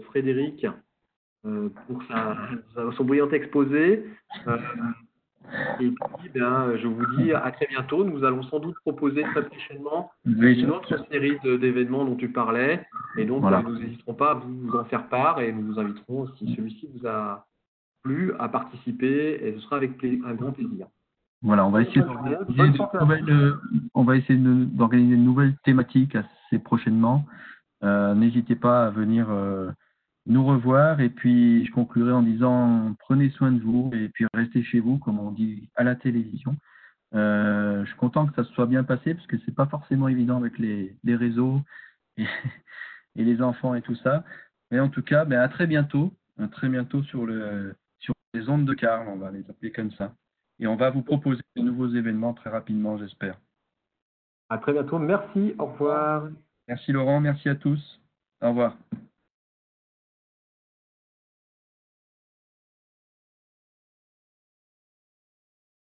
Frédéric pour son brillant exposé. Et puis, je vous dis à très bientôt. Nous allons sans doute proposer très prochainement une autre série d'événements dont tu parlais. Et donc, nous n'hésiterons pas à vous en faire part et nous vous inviterons, si celui-ci vous a plu, à participer. Et ce sera avec un grand plaisir. Voilà, on va essayer d'organiser une nouvelle thématique assez prochainement. N'hésitez pas à venir nous revoir, et puis je conclurai en disant prenez soin de vous et puis restez chez vous, comme on dit à la télévision. Je suis content que ça se soit bien passé parce que c'est pas forcément évident avec les réseaux et les enfants et tout ça. Mais en tout cas, à très bientôt sur les ondes de Carl, on va les appeler comme ça. Et on va vous proposer de nouveaux événements très rapidement, j'espère. À très bientôt. Merci. Au revoir. Merci Laurent. Merci à tous. Au revoir.